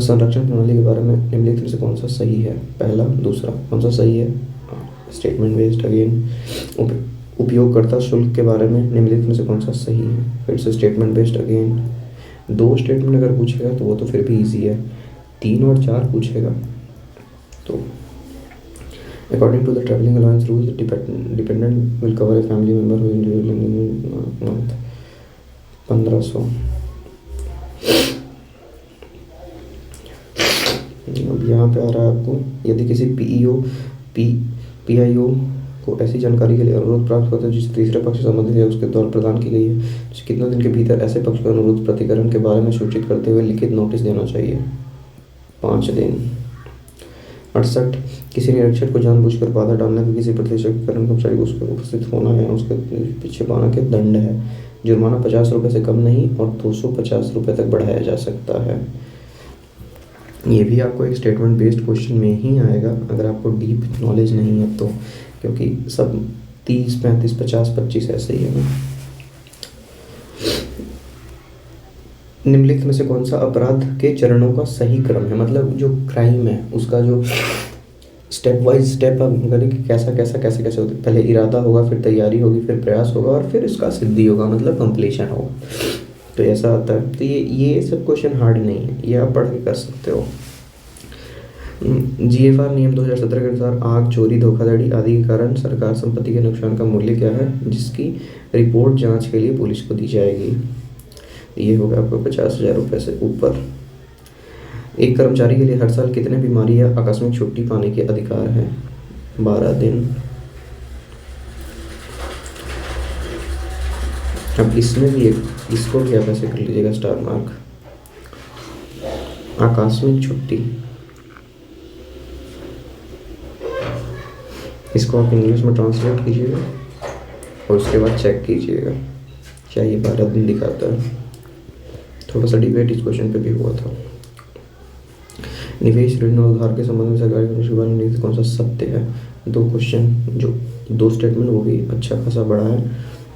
संरक्षण प्रणाली के बारे में निम्नलिखित में से कौन सा सही है? पहला, दूसरा, कौन सा सही है? Statement based again. उपयोगकर्ता शुल्क के बारे में निम्नलिखित में से कौन सा सही है? फिर से स्टेटमेंट बेस्ड अगेन। 2 स्टेटमेंट अगर पूछेगा तो वो तो फिर भी इजी है। 3 और 4 पूछेगा तो according to the travelling allowance rules dependent will cover a family member who individual month 1500। अब यहाँ पे आ रहा है आपको, यदि किसी PIO को ऐसी जानकारी के लिए अनुरोध प्राप्त होता है जिससे तीसरे पक्ष से संबंधित है उसके द्वारा प्रदान की गई है, तो कितने दिन के भीतर ऐसे पक्ष को अनुरोध प्रतिकरण के बारे में सूचित करते हुए लिखित नोटिस देना चाहिए? 5 दिन। 68 किसी निरीक्षक को जानबूझकर बाधा डालने के किसी प्रतिष्ठितकरण कर्मचारी को उसके उपस्थित होना या उसके पीछे पाना के दंड है। जुर्माना 50 रुपये से कम नहीं और 250 रुपये तक बढ़ाया जा सकता है। ये भी आपको एक स्टेटमेंट बेस्ड क्वेश्चन में ही आएगा अगर आपको डीप नॉलेज नहीं है तो, क्योंकि सब 30, 35, 50, 25 ऐसे ही है ना। निम्नलिखित में से कौन सा अपराध के चरणों का सही क्रम है? मतलब जो क्राइम है उसका जो स्टेप वाइज स्टेप करें कि कैसा कैसा कैसे कैसे होता है। पहले इरादा होगा, फिर तैयारी होगी, फिर प्रयास होगा और फिर इसका सिद्धि होगा, मतलब कंप्लीशन होगा। तो ऐसा आता है। तो ये सब क्वेश्चन हार्ड नहीं है, ये आप पढ़ के कर सकते हो। GFR नियम 2017 के अनुसार आग, चोरी, धोखाधड़ी आदि के कारण सरकार संपत्ति के नुकसान का मूल्य क्या है जिसकी रिपोर्ट जांच के लिए पुलिस को दी जाएगी? ये होगा आपको 50,000 रुपये से ऊपर। एक कर्मचारी के लिए हर साल कितने बीमारी या आकस्मिक छुट्टी पाने के अधिकार हैं? 12 दिन। अब इसमें भी इसको भी आप ऐसे कर लीजिएगा स्टार मार्क। आकस्मिक छुट्टी, इसको आप इंग्लिश में ट्रांसलेट कीजिएगा और उसके बाद चेक कीजिएगा क्या ये 12 दिन दिखाता है। थोड़ा सा डिबेट इस क्वेश्चन पे भी हुआ था। निवेश, ऋण और उधार के संबंध में सरकारी करने से कौन सा सत्य है? 2 क्वेश्चन, जो 2 स्टेटमेंट वो भी अच्छा खासा बड़ा है।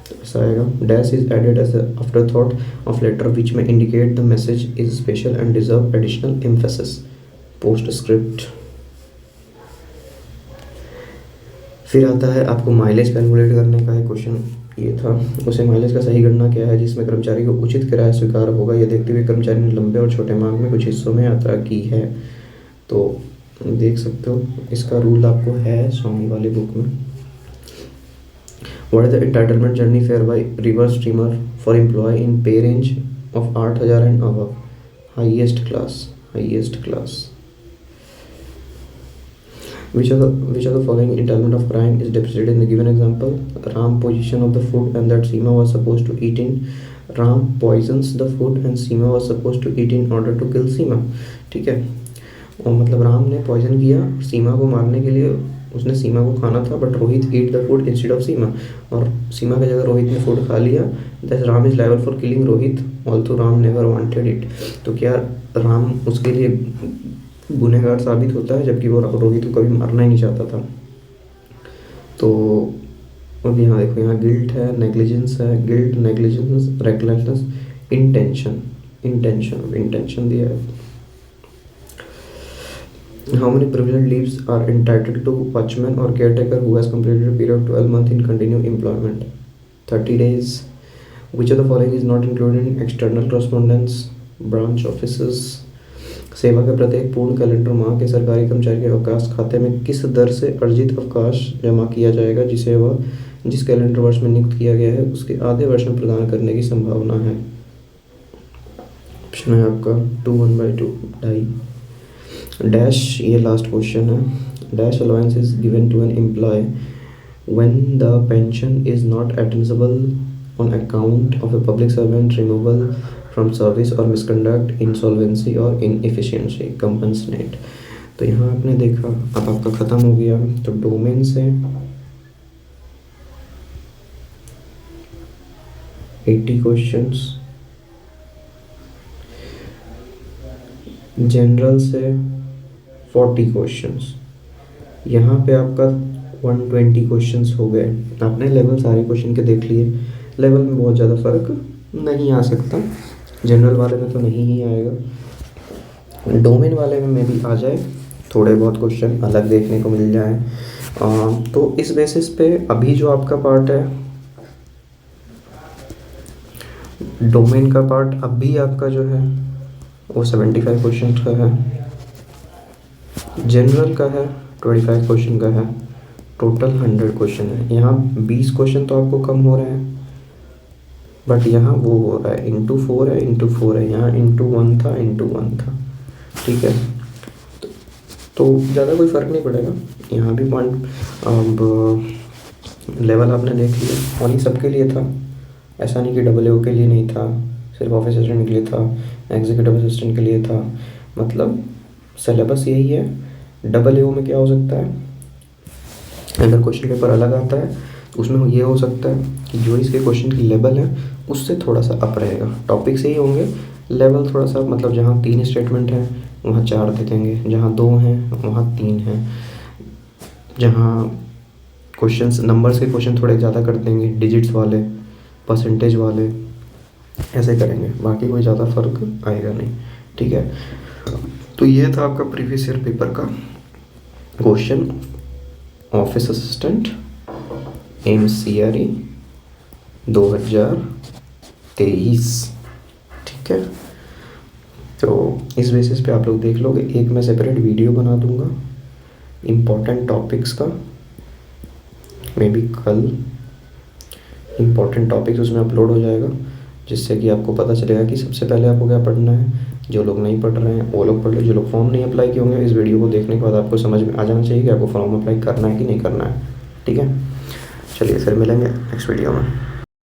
तो ऐसा आएगा, dash is added as afterthought of letter which में indicate the message is special and deserve additional emphasis. Post script. फिर आता है आपको माइलेज कैलकुलेट करने का है क्वेश्चन, ये था। उसे माइलेज का सही गणना क्या है जिसमें कर्मचारी को उचित किराया स्वीकार होगा, यह देखते हुए कर्मचारी ने लंबे और छोटे मार्ग में कुछ हिस्सों में यात्रा की है। तो देख सकते हो इसका रूल आपको है स्वामी वाली बुक में। What is the entitlement journey fare by river steamer for employ in pay range of 8,000 and above? Highest class. Which of the following entailment of crime is depreciated in the given example? Ram position of the food and that Seema was supposed to eat in. Ram poisons the food and Seema was supposed to eat in order to kill Seema। ठीक है, और मतलब राम ने poison किया, सीमा को मारने के लिए उसने सीमा को खाना था but Rohit eat the food instead of Seema, और सीमा की जगह रोहित ने फूड खा लिया। That Ram is liable for killing Rohit also Ram never wanted it. तो क्या राम उसके लिए गुनहगार साबित होता है, जबकि वो रोहित को कभी मारना ही नहीं चाहता था। तो अब यहाँ देखो, यहाँ गिल्ट है, नेग्लिजेंस है, guilt, negligence, recklessness, intention, intention दिया है। How many privileged leaves are entitled to watchman or caretaker who has completed a period of 12 months in continued employment? 30 days. Which of the following is not included in external correspondence, branch offices? सेवा के प्रत्येक पूर्ण calendar माह के सरकारी कर्मचारी के अवकाश खाते में किस दर से अर्जित अवकाश जमा किया जाएगा, जिसे वह जिस कैलेंडर वर्ष में नियुक्त किया गया है उसके आधे वर्ष में प्रदान करने की संभावना है? ऑप्शन है आपका 2 1/2 ढाई। डैश, ये लास्ट क्वेश्चन है। Dash allowance is given to an employ when the pension is not attainable on account of a public servant removal from service और मिसकंडक्ट, इंसॉल्वेंसी और इनएफिशिएंसी, कंपनसेट। तो यहाँ आपने देखा, अब आपका ख़त्म हो गया। तो डोमेन से 80 क्वेश्चंस, जनरल से 40 क्वेश्चंस, यहाँ पे आपका 120 क्वेश्चंस हो गए। आपने लेवल सारे क्वेश्चन के देख लिए। लेवल में बहुत ज़्यादा फर्क नहीं आ सकता, जनरल वाले में तो नहीं ही आएगा, डोमेन वाले में भी आ जाए, थोड़े बहुत क्वेश्चन अलग देखने को मिल जाए। तो इस बेसिस पे अभी जो आपका पार्ट है, डोमेन का पार्ट अभी आपका जो है वो 75 क्वेश्चन का है, जनरल का है 25 क्वेश्चन का है, टोटल 100 क्वेश्चन है। यहाँ 20 क्वेश्चन तो आपको कम हो रहे हैं, बट यहाँ वो हो रहा है इंटू 4 है, इंटू 4 है, यहाँ इंटू 1 था, इंटू 1 था, ठीक है। तो ज़्यादा कोई फ़र्क नहीं पड़ेगा। यहाँ भी पॉइंट, अब लेवल आपने देख लिया, और ये सबके लिए था, ऐसा नहीं कि AAO के लिए नहीं था, सिर्फ ऑफिस असिस्टेंट के लिए था, एग्जीक्यूटिव असिस्टेंट के लिए था। मतलब सिलेबस यही है। AAO में क्या हो सकता है, अगर क्वेश्चन पेपर अलग आता है उसमें ये हो सकता है कि जो इसके क्वेश्चन की लेवल है उससे थोड़ा सा अप रहेगा, टॉपिक से ही होंगे, लेवल थोड़ा सा, मतलब जहाँ 3 स्टेटमेंट हैं वहाँ 4 दे देंगे, जहाँ 2 हैं वहाँ 3 हैं, जहाँ क्वेश्चंस नंबर्स के क्वेश्चन थोड़े ज़्यादा कर देंगे, डिजिट्स वाले, परसेंटेज वाले, ऐसे करेंगे, बाकी कोई ज़्यादा फर्क आएगा नहीं, ठीक है। तो ये था आपका प्रीवियस ईयर पेपर का क्वेश्चन, ऑफिस असिस्टेंट MCRE 2023, ठीक है। तो इस बेसिस पे आप लोग देख लोगे। एक मैं सेपरेट वीडियो बना दूंगा इम्पोर्टेंट टॉपिक्स का, मे बी कल इम्पोर्टेंट टॉपिक्स उसमें अपलोड हो जाएगा, जिससे कि आपको पता चलेगा कि सबसे पहले आपको क्या पढ़ना है। जो लोग नहीं पढ़ रहे हैं वो लोग पढ़ लो, जो लोग फॉर्म नहीं अप्लाई किए होंगे, इस वीडियो को देखने के बाद आपको समझ में आ जाना चाहिए कि आपको फॉर्म अप्लाई करना है कि नहीं करना है, ठीक है। चलिए फिर मिलेंगे नेक्स्ट वीडियो में।